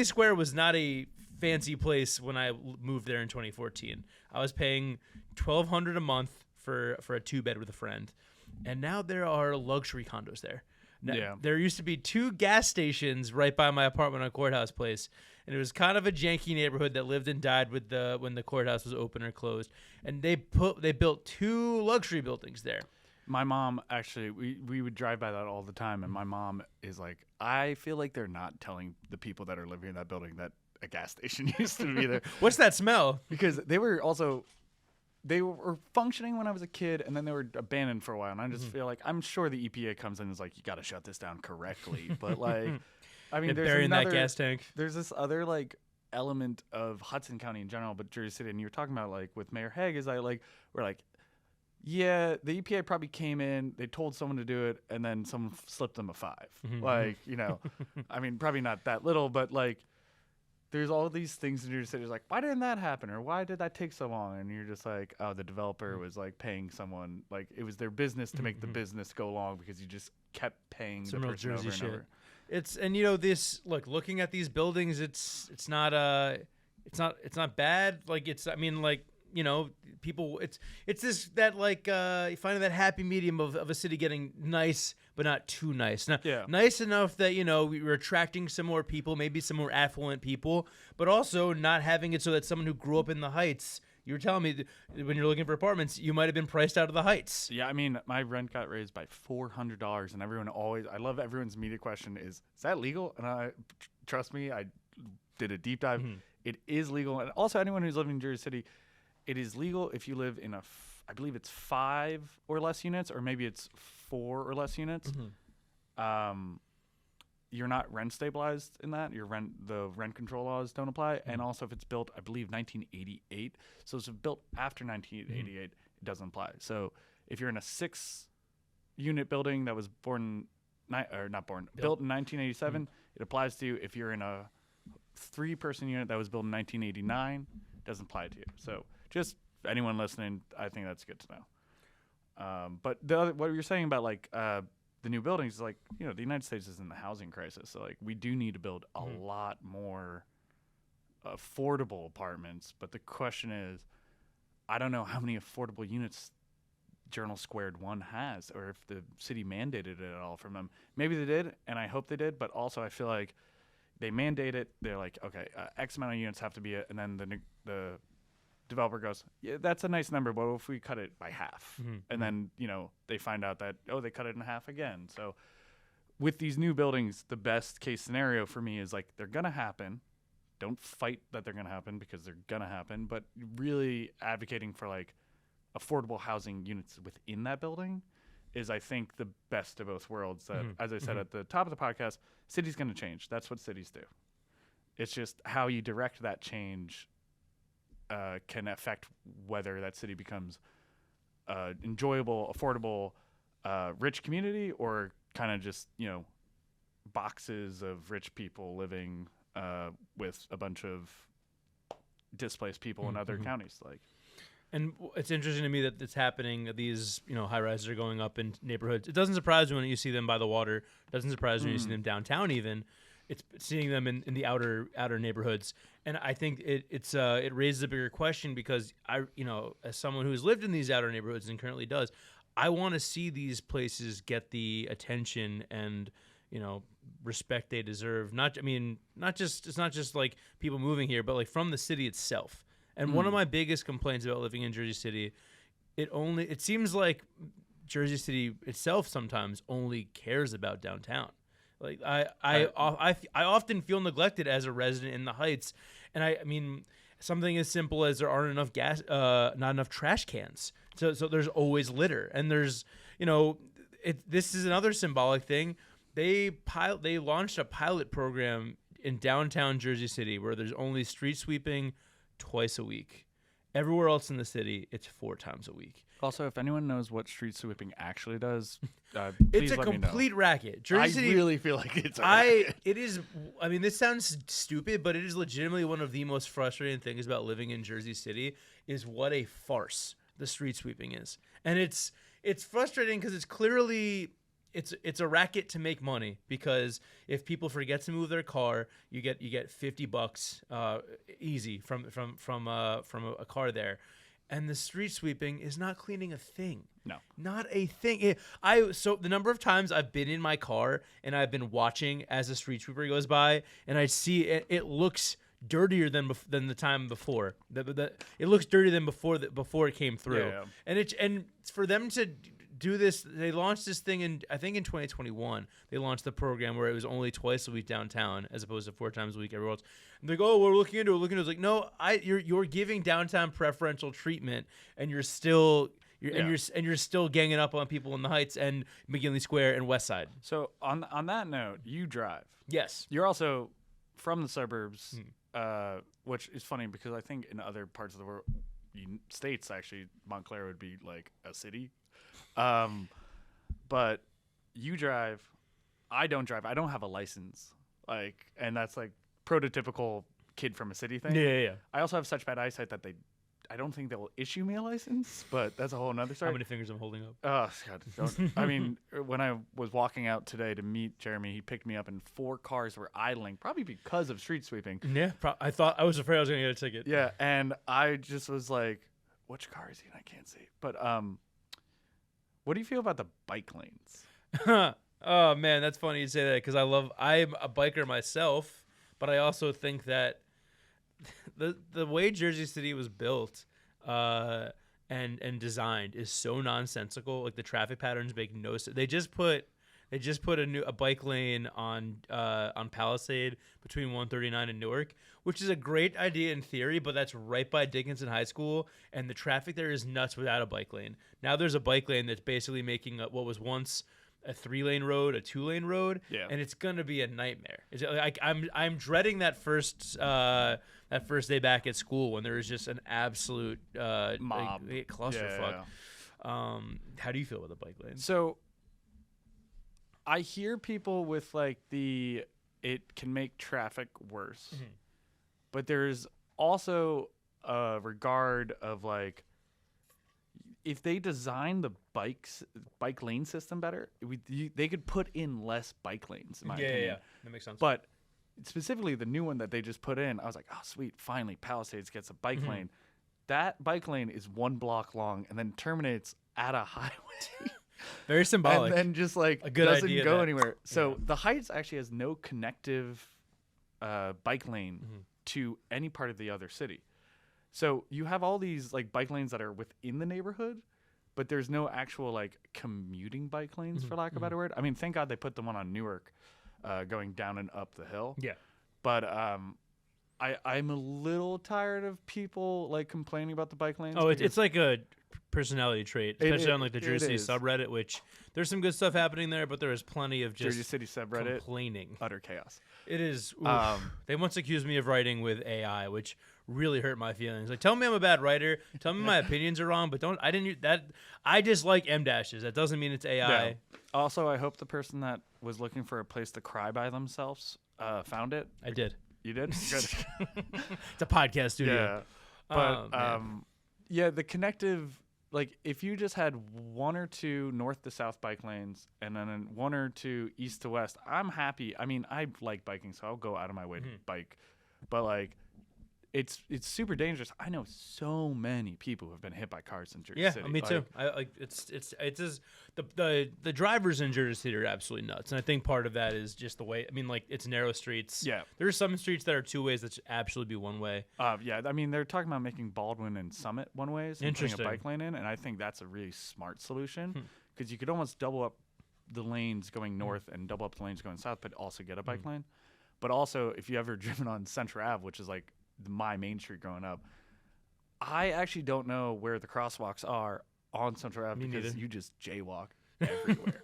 Square was not a fancy place when I moved there in 2014. I was paying $1,200 a month for a 2-bed with a friend, and now there are luxury condos there. Now, there used to be 2 gas stations right by my apartment on Courthouse Place, and it was kind of a janky neighborhood that lived and died with when the courthouse was open or closed. And they built 2 luxury buildings there. My mom, actually, we would drive by that all the time, and my mom is like, I feel like they're not telling the people that are living in that building that a gas station used to be there. What's that smell? Because they were functioning when I was a kid, and then they were abandoned for a while, and I just feel like, I'm sure the EPA comes in and is like, you got to shut this down correctly. But like, I mean, burying that gas tank. There's this other like element of Hudson County in general, but Jersey City, and you were talking about like with Mayor Haig, we're like, yeah, the EPA probably came in, they told someone to do it, and then someone slipped them a 5. Like, I mean, probably not that little, but like, there's all these things in your city. Like, why didn't that happen? Or why did that take so long? And you're just like, oh, the developer was like paying someone, like it was their business to make the business go along because you just kept paying the person over and over. Looking at these buildings, it's not bad. Like people, it's this that like finding that happy medium of a city getting nice but not too nice. Nice enough that we're attracting some more people, maybe some more affluent people, but also not having it so that someone who grew up in the Heights You were telling me that when you're looking for apartments, you might have been priced out of the Heights. Yeah, I mean, my rent got raised by $400, and I love everyone's immediate question is that legal? And trust me, I did a deep dive. It is legal, and also anyone who's living in Jersey City, it is legal if you live in I believe it's 5 or less units, or maybe it's 4 or less units. You're not rent stabilized in that. The rent control laws don't apply. And also if it's built, I believe 1988. So if it's built after 1988, it doesn't apply. So if you're in a 6-unit building that was built in 1987, it applies to you. If you're in a 3-person unit that was built in 1989, it doesn't apply to you. So just anyone listening, I think that's good to know. But what you're saying about like the new buildings is like, the United States is in the housing crisis. So like we do need to build a lot more affordable apartments. But the question is, I don't know how many affordable units Journal Squared 1 has, or if the city mandated it at all from them. Maybe they did, and I hope they did. But also I feel like they mandate it. They're like, okay, X amount of units have to be it. And then the developer goes, yeah, that's a nice number, but if we cut it by half? And then, they find out that, they cut it in half again. So with these new buildings, the best case scenario for me is like, they're going to happen. Don't fight that they're going to happen, because they're going to happen, but really advocating for like affordable housing units within that building is, I think, the best of both worlds. That, as I said at the top of the podcast, city's going to change. That's what cities do. It's just how you direct that change can affect whether that city becomes enjoyable, affordable, rich community, or kind of just, boxes of rich people living with a bunch of displaced people in other counties. And it's interesting to me that it's happening. These, high rises are going up in neighborhoods. It doesn't surprise me when you see them by the water. It doesn't surprise me when you see them downtown even. It's seeing them in the outer neighborhoods, and I think it raises a bigger question, because as someone who's lived in these outer neighborhoods and currently does, I want to see these places get the attention and respect they deserve. It's not just like people moving here, but like from the city itself. And one of my biggest complaints about living in Jersey City, it seems like Jersey City itself sometimes only cares about downtown. Like I often feel neglected as a resident in the Heights, and I mean something as simple as there aren't enough not enough trash cans, so there's always litter, and there's this is another symbolic thing. They launched a pilot program in downtown Jersey City where there's only street sweeping twice a week. Everywhere else in the city, it's 4 times a week. Also, if anyone knows what street sweeping actually does, it's please a let me know. complete racket. Jersey City, I really feel like it's a racket. It is. I mean, this sounds stupid, but it is legitimately one of the most frustrating things about living in Jersey City. Is what a farce the street sweeping is, and it's frustrating because it's clearly. It's a racket to make money, because if people forget to move their car, you get $50 easy from a car there, and the street sweeping is not cleaning a thing. No, not a thing. So the number of times I've been in my car and I've been watching as a street sweeper goes by, and I see it looks dirtier than the time before. It looks dirtier than before it came through. Yeah. And for them to do this, they launched this thing in 2021. They launched the program where it was only twice a week downtown as opposed to 4 times a week everywhere else. And they go, "Oh, we're looking into it." It's like, no, you're giving downtown preferential treatment, and you're still ganging up on people in the Heights and McGinley Square and West Side. So on that note, you drive. Yes, you're also from the suburbs, which is funny because I think in other parts of the world, states actually, Montclair would be like a city. But you drive, I don't drive. I don't have a license. And that's like prototypical kid from a city thing. Yeah. I also have such bad eyesight that I don't think they will issue me a license, but that's a whole nother story. How many fingers I'm holding up? Oh, God. I mean, when I was walking out today to meet Jeremy, he picked me up and 4 cars were idling, probably because of street sweeping. Yeah. I was afraid I was going to get a ticket. Yeah. And I just was like, which car is he? And I can't see. But, what do you feel about the bike lanes? Oh man, that's funny you say that, because I'm a biker myself, but I also think that the way Jersey City was built, and designed is so nonsensical. Like the traffic patterns make no sense. They just put a bike lane on Palisade between 139 and Newark, which is a great idea in theory, but that's right by Dickinson High School, and the traffic there is nuts without a bike lane. Now there's a bike lane that's basically making what was once a 3-lane road a 2-lane road, and it's gonna be a nightmare. I'm dreading that first day back at school when there is just an absolute mob clusterfuck. How do you feel about the bike lane? So I hear people with like it can make traffic worse, but there's also a regard of like, if they design the bike lane system better, they could put in less bike lanes. In my opinion. Yeah, that makes sense. But specifically the new one that they just put in, I was like, oh sweet, finally Palisades gets a bike lane. That bike lane is 1 block long and then terminates at a highway. Very symbolic. And then just like a good doesn't idea go anywhere. So the Heights actually has no connective bike lane to any part of the other city. So you have all these like bike lanes that are within the neighborhood, but there's no actual like commuting bike lanes, for lack of a better word. I mean, thank God they put the one on Newark going down and up the hill. Yeah. But I'm a little tired of people like complaining about the bike lanes. Oh, it's like a personality trait, especially on like the Jersey is. subreddit, which there's some good stuff happening there, but there is plenty of just Jersey City subreddit complaining. Utter chaos. It is. They once accused me of writing with AI, which really hurt my feelings. Like, tell me I'm a bad writer. Tell me my opinions are wrong, but don't. I didn't use that. I just like M dashes. That doesn't mean it's AI. Yeah. Also, I hope the person that was looking for a place to cry by themselves found it. I did. You did? Good. It's a podcast studio. Yeah. But yeah, the connective, like if you just had 1 or 2 north to south bike lanes and then 1 or 2 east to west, I'm happy. I mean, I like biking, so I'll go out of my way to bike. But like, it's super dangerous. I know so many people who have been hit by cars in Jersey City. Yeah, me too. I like it's just the drivers in Jersey City are absolutely nuts, and I think part of that is just the way. I mean, like it's narrow streets. Yeah, there are some streets that are 2 ways that should absolutely be 1 way. Yeah, I mean they're talking about making Baldwin and Summit 1 ways and putting a bike lane in, and I think that's a really smart solution because you could almost double up the lanes going north and double up the lanes going south, but also get a bike lane. But also, if you ever driven on Central Ave, which is like my main street growing up, I actually don't know where the crosswalks are on Central Ave because you just jaywalk everywhere.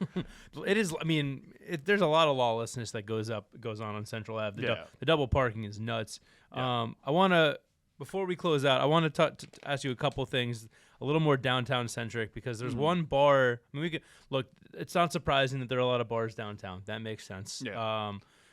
It is. I mean, there's a lot of lawlessness that goes on Central Ave. The double parking is nuts. Yeah. I want to, before we close out, I want to ask you a couple things, a little more downtown centric, because there's one bar. I mean, we could look. It's not surprising that there are a lot of bars downtown. That makes sense. Yeah.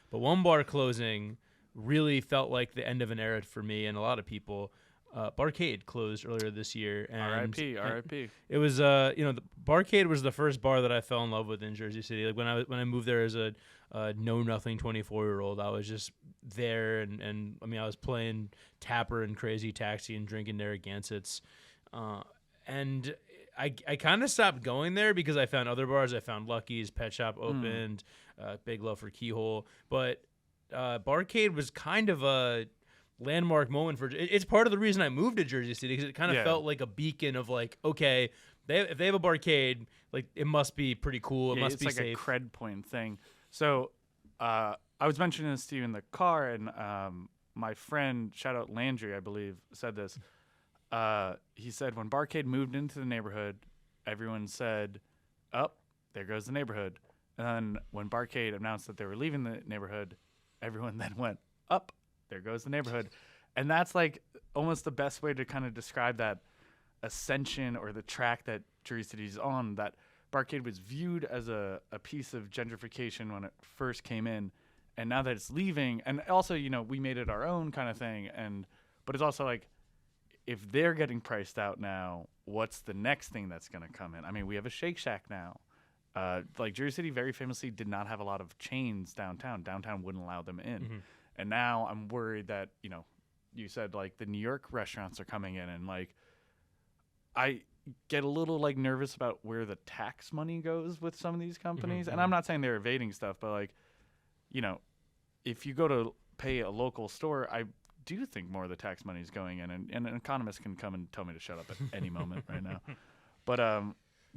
But one bar closing really felt like the end of an era for me and a lot of people. Barcade closed earlier this year. And R.I.P. It was, the Barcade was the first bar that I fell in love with in Jersey City. Like when I moved there as a know nothing 24-year-old, I was just there, and I mean I was playing Tapper and Crazy Taxi and drinking Narragansetts, and I kind of stopped going there because I found other bars. I found Lucky's, Pet Shop opened, Big Love for Keyhole, but Barcade was kind of a landmark moment for it's part of the reason I moved to Jersey City, because it kind of felt like a beacon of like, okay, if they have a barcade, like it must be pretty cool. It must be like safe. A cred point thing. So I was mentioning this to you in the car, and my friend, shout out Landry, I believe, said this. He said when Barcade moved into the neighborhood, everyone said, "Up, there goes the neighborhood." And then when Barcade announced that they were leaving the neighborhood, everyone then went, "Up, there goes the neighborhood." And that's like almost the best way to kind of describe that ascension or the track that Jersey City's on, that Barcade was viewed as a piece of gentrification when it first came in. And now that it's leaving, and also, we made it our own kind of thing. But it's also like, if they're getting priced out now, what's the next thing that's going to come in? I mean, we have a Shake Shack now. Like Jersey City very famously did not have a lot of chains downtown. Downtown wouldn't allow them in. And now I'm worried that, you said like the New York restaurants are coming in, and like I get a little like nervous about where the tax money goes with some of these companies. And I'm not saying they're evading stuff, but like, if you go to pay a local store, I do think more of the tax money is going in, and an economist can come and tell me to shut up at any moment right now. But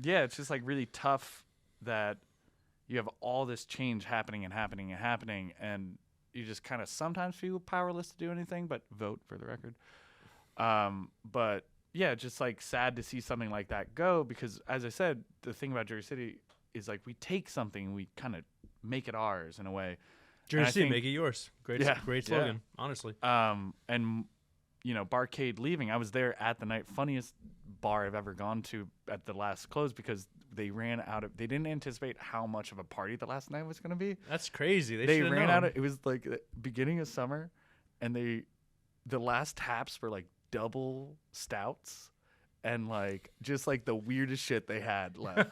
yeah, it's just like really tough that you have all this change happening, and you just kind of sometimes feel powerless to do anything but vote, for the record. But yeah, just like sad to see something like that go, because as I said, the thing about Jersey City is like we take something and we kind of make it ours in a way. Jersey City, make it yours. Great slogan, honestly. And you know, Barcade leaving, I was there at the night. Funniest bar I've ever gone to at the last close, because they didn't anticipate how much of a party the last night was going to be. That's crazy. They ran out of, it was like the beginning of summer, and the last taps were like double stouts and like just like the weirdest shit they had left.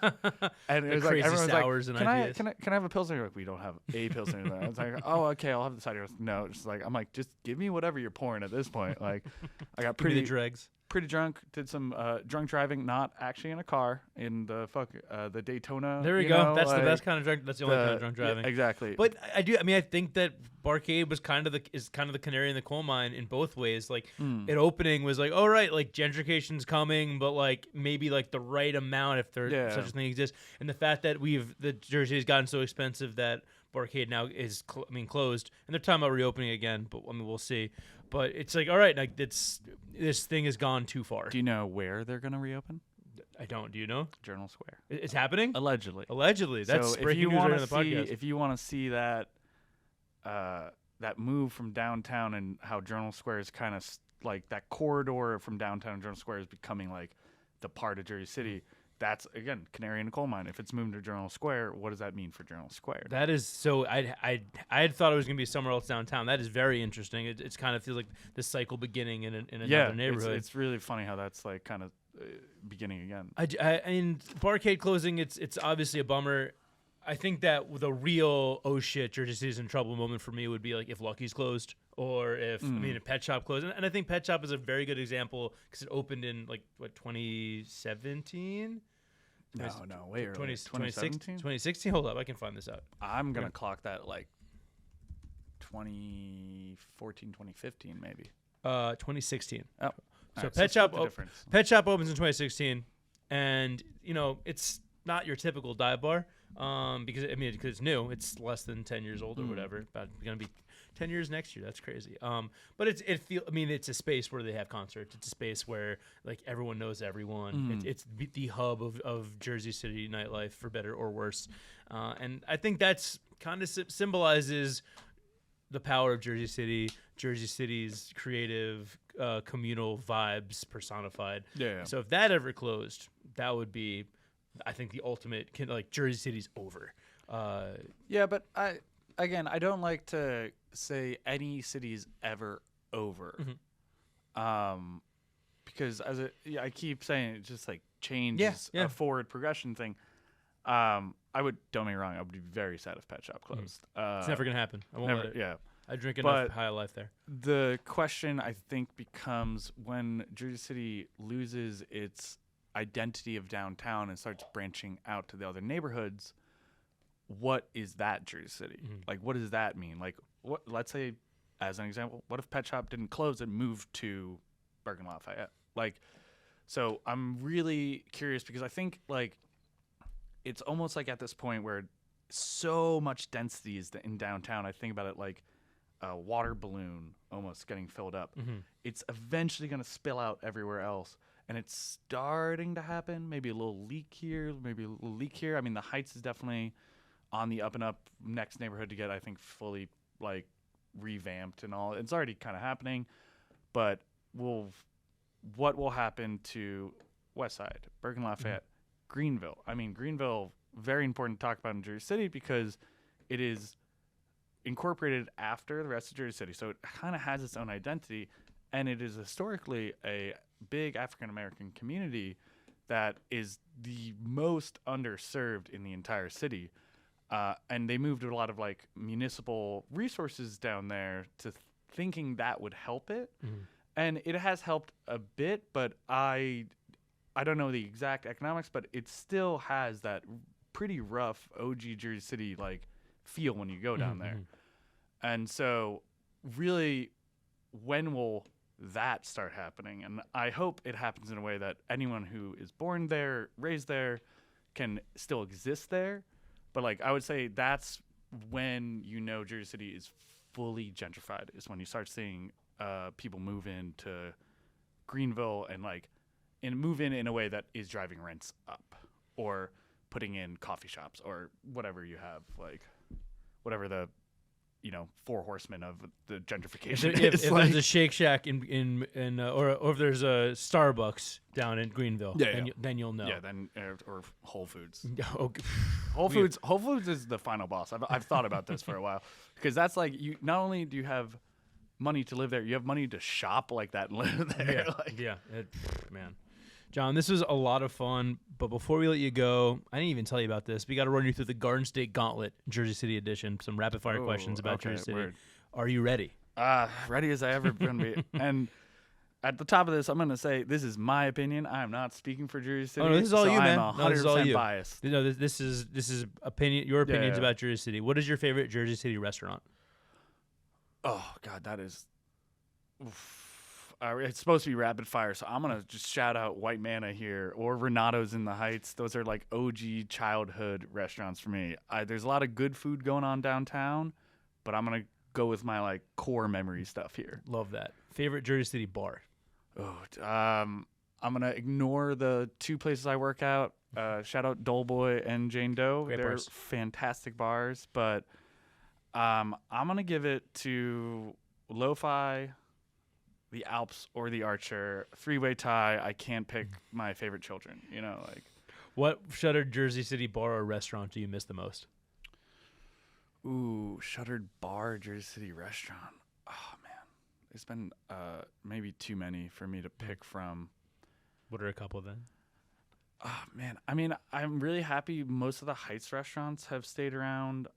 And it was like everyone was like, can I have a pilsner? You're like, we don't have a pilsner. I was like, oh, okay, I'll have the cider. No, it's like, I'm like, just give me whatever you're pouring at this point. Like, I got pretty drunk, did some drunk driving, not actually in a car, in the Daytona. There we go. That's like, the best kind of drunk. That's the only kind of drunk driving. Yeah, exactly. But I think that Barcade was kind of the canary in the coal mine in both ways. Like it opening was like, all right, like gentrification's coming, but like maybe like the right amount if there such a thing exists. And the fact that the Jersey has gotten so expensive that Barcade now is closed, and they're talking about reopening again, but I mean we'll see. But it's like, all right, like this thing has gone too far. Do you know where they're going to reopen? I don't. Do you know? Journal Square. It's happening? Allegedly. That's breaking news right on the podcast. If you want to see that that move from downtown and how Journal Square is kind of like that corridor from downtown Journal Square is becoming like the part of Jersey City. That's, again, canary in the coal mine. If it's moving to Journal Square, what does that mean for Journal Square? That is so. I had thought it was going to be somewhere else downtown. That is very interesting. It's kind of feels like the cycle beginning in another neighborhood. It's really funny how that's like kind of beginning again. I mean, Barcade closing. It's obviously a bummer. I think that the real oh shit, Jersey City's in trouble moment for me would be like if Lucky's closed, or if if Pet Shop closed. And I think Pet Shop is a very good example because it opened in 2017. No, way earlier. 2016? Hold up, I can find this out. I'm going to clock that like 2014, 2015 maybe. 2016. Oh. So right, Pet Shop opens in 2016, and it's not your typical dive bar because it's new. It's less than 10 years old or whatever. About going to be 10 years next year. That's crazy. But it's a space where they have concerts. It's a space where like everyone knows everyone. It's the hub of Jersey City nightlife, for better or worse. And I think that's kind of symbolizes the power of Jersey City, Jersey City's creative, communal vibes personified. Yeah. So if that ever closed, that would be, I think, the ultimate. Jersey City's over. Yeah, but I don't like to say any city's ever over, because I keep saying it, just like change is a forward progression thing. Don't get me wrong, I would be very sad if Pet Shop closed. It's never gonna happen. I won't let it. Yeah, I drink enough high life there. The question I think becomes when Jersey City loses its identity of downtown and starts branching out to the other neighborhoods. What is that Jersey City? Like, what does that mean? Like, let's say, as an example, what if Pet Shop didn't close and moved to Bergen Lafayette? Like, so I'm really curious because I think, like, it's almost like at this point where so much density is in downtown. I think about it like a water balloon almost getting filled up. It's eventually going to spill out everywhere else. And it's starting to happen. Maybe a little leak here, maybe a little leak here. I mean, the Heights is definitely on the up and up, next neighborhood to get, I think, fully like revamped and all. It's already kind of happening, but what will happen to West Side, Bergen Lafayette, Greenville? I mean, Greenville, very important to talk about in Jersey City because it is incorporated after the rest of Jersey City, so it kind of has its own identity, and it is historically a big African American community that is the most underserved in the entire city. And they moved a lot of like municipal resources down there to thinking that would help it. And it has helped a bit, but I don't know the exact economics, but it still has that pretty rough OG Jersey City like feel when you go down there. And so really when will that start happening? And I hope it happens in a way that anyone who is born there, raised there, can still exist there. But like I would say that's when Jersey City is fully gentrified, is when you start seeing people move into Greenville and move in a way that is driving rents up, or putting in coffee shops or whatever you have, like whatever the four horsemen of the gentrification If is. there's a Shake Shack in or if there's a Starbucks down in Greenville, then you'll know. Yeah, then or Whole Foods. Okay. Whole Foods is the final boss. I've thought about this for a while, because that's like, you not only do you have money to live there, you have money to shop like that and live there. Man. John, this was a lot of fun, but before we let you go, I didn't even tell you about this. We got to run you through the Garden State Gauntlet, Jersey City edition, some rapid-fire questions about Jersey City. Word. Are you ready? Ready as I ever going to be. And at the top of this, I'm going to say this is my opinion. I am not speaking for Jersey City. Oh, no, this is all you, man. I'm 100% No, this is all you. biased. No, this is opinion. Your opinions about Jersey City. What is your favorite Jersey City restaurant? Oh God, that is. Oof. It's supposed to be rapid fire, so I'm gonna just shout out White Manna here, or Renato's in the Heights. Those are like OG childhood restaurants for me. There's a lot of good food going on downtown, but I'm gonna go with my like core memory stuff here. Love that. Favorite Jersey City bar? I'm gonna ignore the two places I work out. Shout out Doughboy and Jane Doe. Great They're bars. fantastic bars, but I'm gonna give it to Lo-Fi, the Alps, or the Archer. Three-way tie. I can't pick my favorite children. What shuttered Jersey City bar or restaurant do you miss the most? Ooh, shuttered bar, Jersey City restaurant. Oh man, there's been maybe too many for me to pick from. What are a couple then? Oh man, I mean, I'm really happy most of the Heights restaurants have stayed around.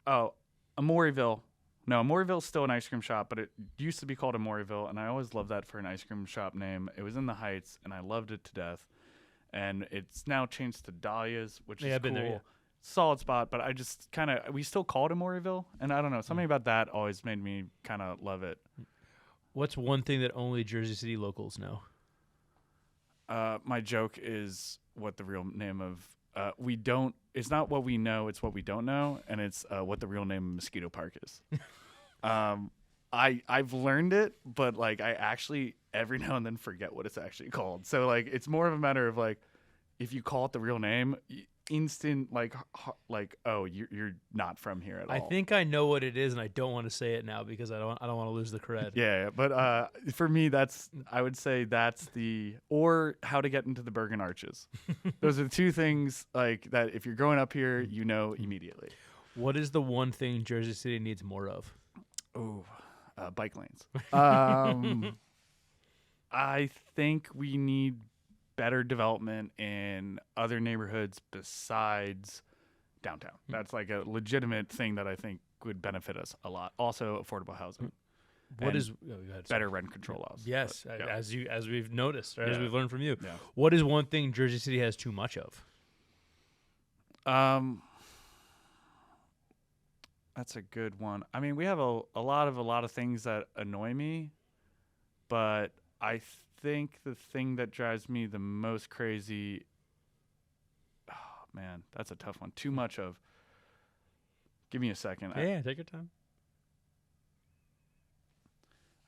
Oh, Amoryville. No, Amoryville's still an ice cream shop, but it used to be called Amoryville, and I always loved that for an ice cream shop name. It was in the Heights, and I loved it to death. And it's now changed to Dahlia's, which is I've been cool. there, yeah. Solid spot, but I just we still call it Amoryville, and I don't know, something about that always made me kind of love it. What's one thing that only Jersey City locals know? My joke is what the real name of it's not what we know, it's what we don't know, and it's what the real name of Mosquito Park is. I've learned it, but like I actually every now and then forget what it's actually called. So like it's more of a matter of like, if you call it the real name, instant oh, you're not from here at all. I think I know what it is, and I don't want to say it now because I don't want to lose the cred. Yeah, but for me, I would say that's or how to get into the Bergen Arches. Those are the two things like that. If you're growing up here, you know immediately. What is the one thing Jersey City needs more of? Oh, bike lanes. I think we need better development in other neighborhoods besides downtown. That's like a legitimate thing that I think would benefit us a lot. Also, affordable housing. Better rent control laws? Yes, but, yeah. as we've noticed, or as we've learned from you. Yeah. What is one thing Jersey City has too much of? That's a good one. I mean, we have a lot of things that annoy me, but I think the thing that drives me the most crazy, oh man, that's a tough one. Too much of. Give me a second. Yeah, take your time.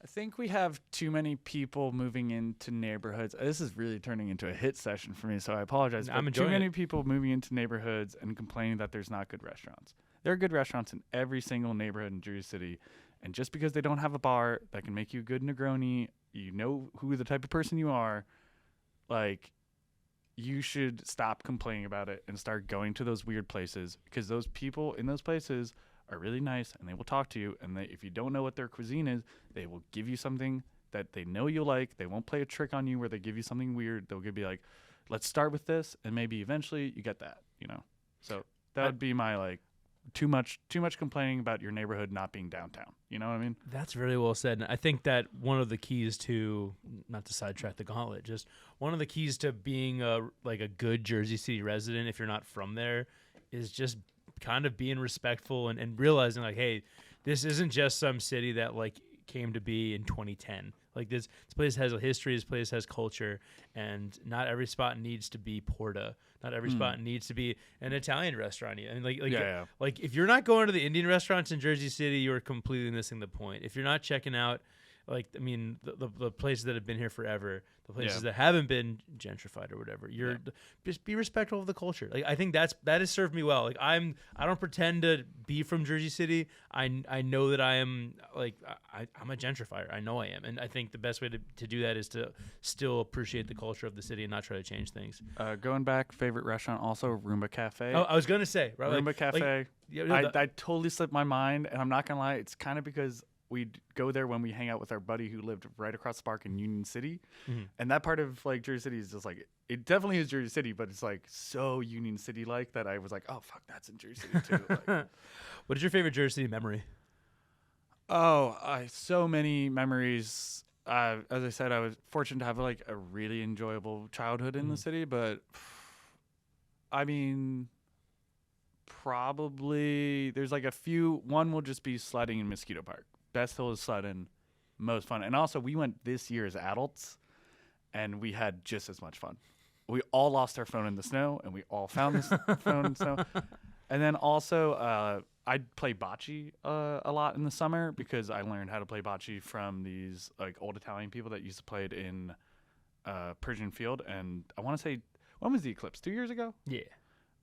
I think we have too many people moving into neighborhoods. This is really turning into a hit session for me, so I apologize. I'm but enjoying too many it. people moving into neighborhoods and complaining that there's not good restaurants. There are good restaurants in every single neighborhood in Jersey City, and just because they don't have a bar that can make you a good Negroni, you know who the type of person you are, like, you should stop complaining about it and start going to those weird places, because those people in those places are really nice, and they will talk to you, and if you don't know what their cuisine is, they will give you something that they know you like. They won't play a trick on you where they give you something weird. They'll be like, let's start with this, and maybe eventually you get that, So that would be my, like, too much complaining about your neighborhood not being downtown. You know what I mean? That's really well said. And I think that one of the keys to, not to sidetrack the gauntlet, just one of the keys to being a good Jersey City resident, if you're not from there, is just kind of being respectful and realizing, like, hey, this isn't just some city that, like, came to be in 2010. Like this place has a history, this place has culture, and not every spot needs to be Porta. Not every spot needs to be an Italian restaurant. I mean, like if you're not going to the Indian restaurants in Jersey City, you're completely missing the point. If you're not checking out, like, I mean, the places that have been here forever, the places that haven't been gentrified or whatever, just be respectful of the culture. Like, I think that has served me well. Like, I don't pretend to be from Jersey City. I know that I am, like, I'm a gentrifier. I know I am. And I think the best way to do that is to still appreciate the culture of the city and not try to change things. Going back, favorite restaurant also, Roomba Cafe. Oh, I was going to say, right? Roomba Cafe. I totally slipped my mind, and I'm not going to lie, it's kind of because we'd go there when we hang out with our buddy who lived right across the park in Union City. And that part of like Jersey City is just like, it definitely is Jersey City, but it's like so Union City like that I was like, oh fuck, that's in Jersey City too. Like, what is your favorite Jersey City memory? So many memories. As I said, I was fortunate to have like a really enjoyable childhood in the city, but I mean, probably there's like a few. One will just be sledding in Mosquito Park. Best hill is sledding, most fun. And also, we went this year as adults, and we had just as much fun. We all lost our phone in the snow, and we all found this phone in the snow. And then also, I'd play bocce a lot in the summer because I learned how to play bocce from these like old Italian people that used to play it in Persian Field. And I want to say, when was the eclipse? 2 years ago? Yeah.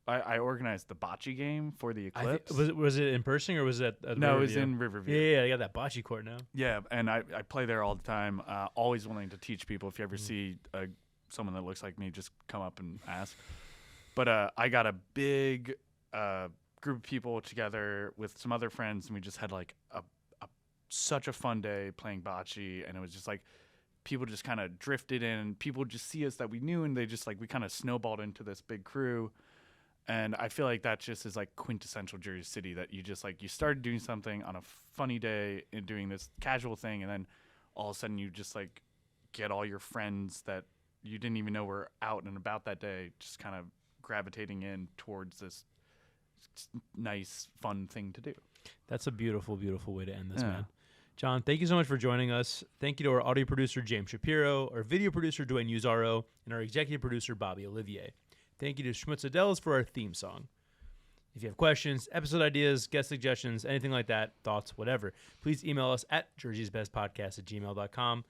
I organized the bocce game for the eclipse. Was it in Pershing or was it at No, Riverview? it was in Riverview. Yeah, I got that bocce court now. Yeah, and I play there all the time. Always willing to teach people. If you ever see someone that looks like me, just come up and ask. But I got a big group of people together with some other friends, and we just had like such a fun day playing bocce, and it was just like people just kind of drifted in. People would just see us that we knew, and they just like we kind of snowballed into this big crew. And I feel like that just is like quintessential Jersey City, that you just like you started doing something on a funny day and doing this casual thing, and then all of a sudden you just like get all your friends that you didn't even know were out and about that day just kind of gravitating in towards this nice, fun thing to do. That's a beautiful, beautiful way to end this, man. John, thank you so much for joining us. Thank you to our audio producer, James Shapiro, our video producer, Dwayne Uzaro, and our executive producer, Bobby Olivier. Thank you to Schmutzadellas for our theme song. If you have questions, episode ideas, guest suggestions, anything like that, thoughts, whatever, please email us at jerseysbestpodcast@gmail.com.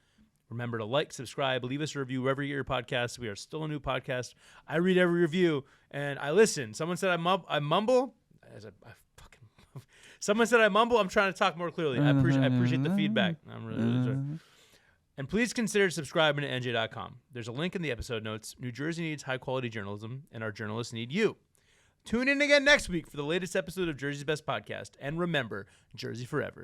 Remember to like, subscribe, leave us a review wherever you get your podcasts. We are still a new podcast. I read every review, and I listen. Someone said I mumble. Someone said I mumble. I'm trying to talk more clearly. I appreciate the feedback. I'm really sorry. And please consider subscribing to NJ.com. There's a link in the episode notes. New Jersey needs high-quality journalism, and our journalists need you. Tune in again next week for the latest episode of Jersey's Best Podcast. And remember, Jersey forever.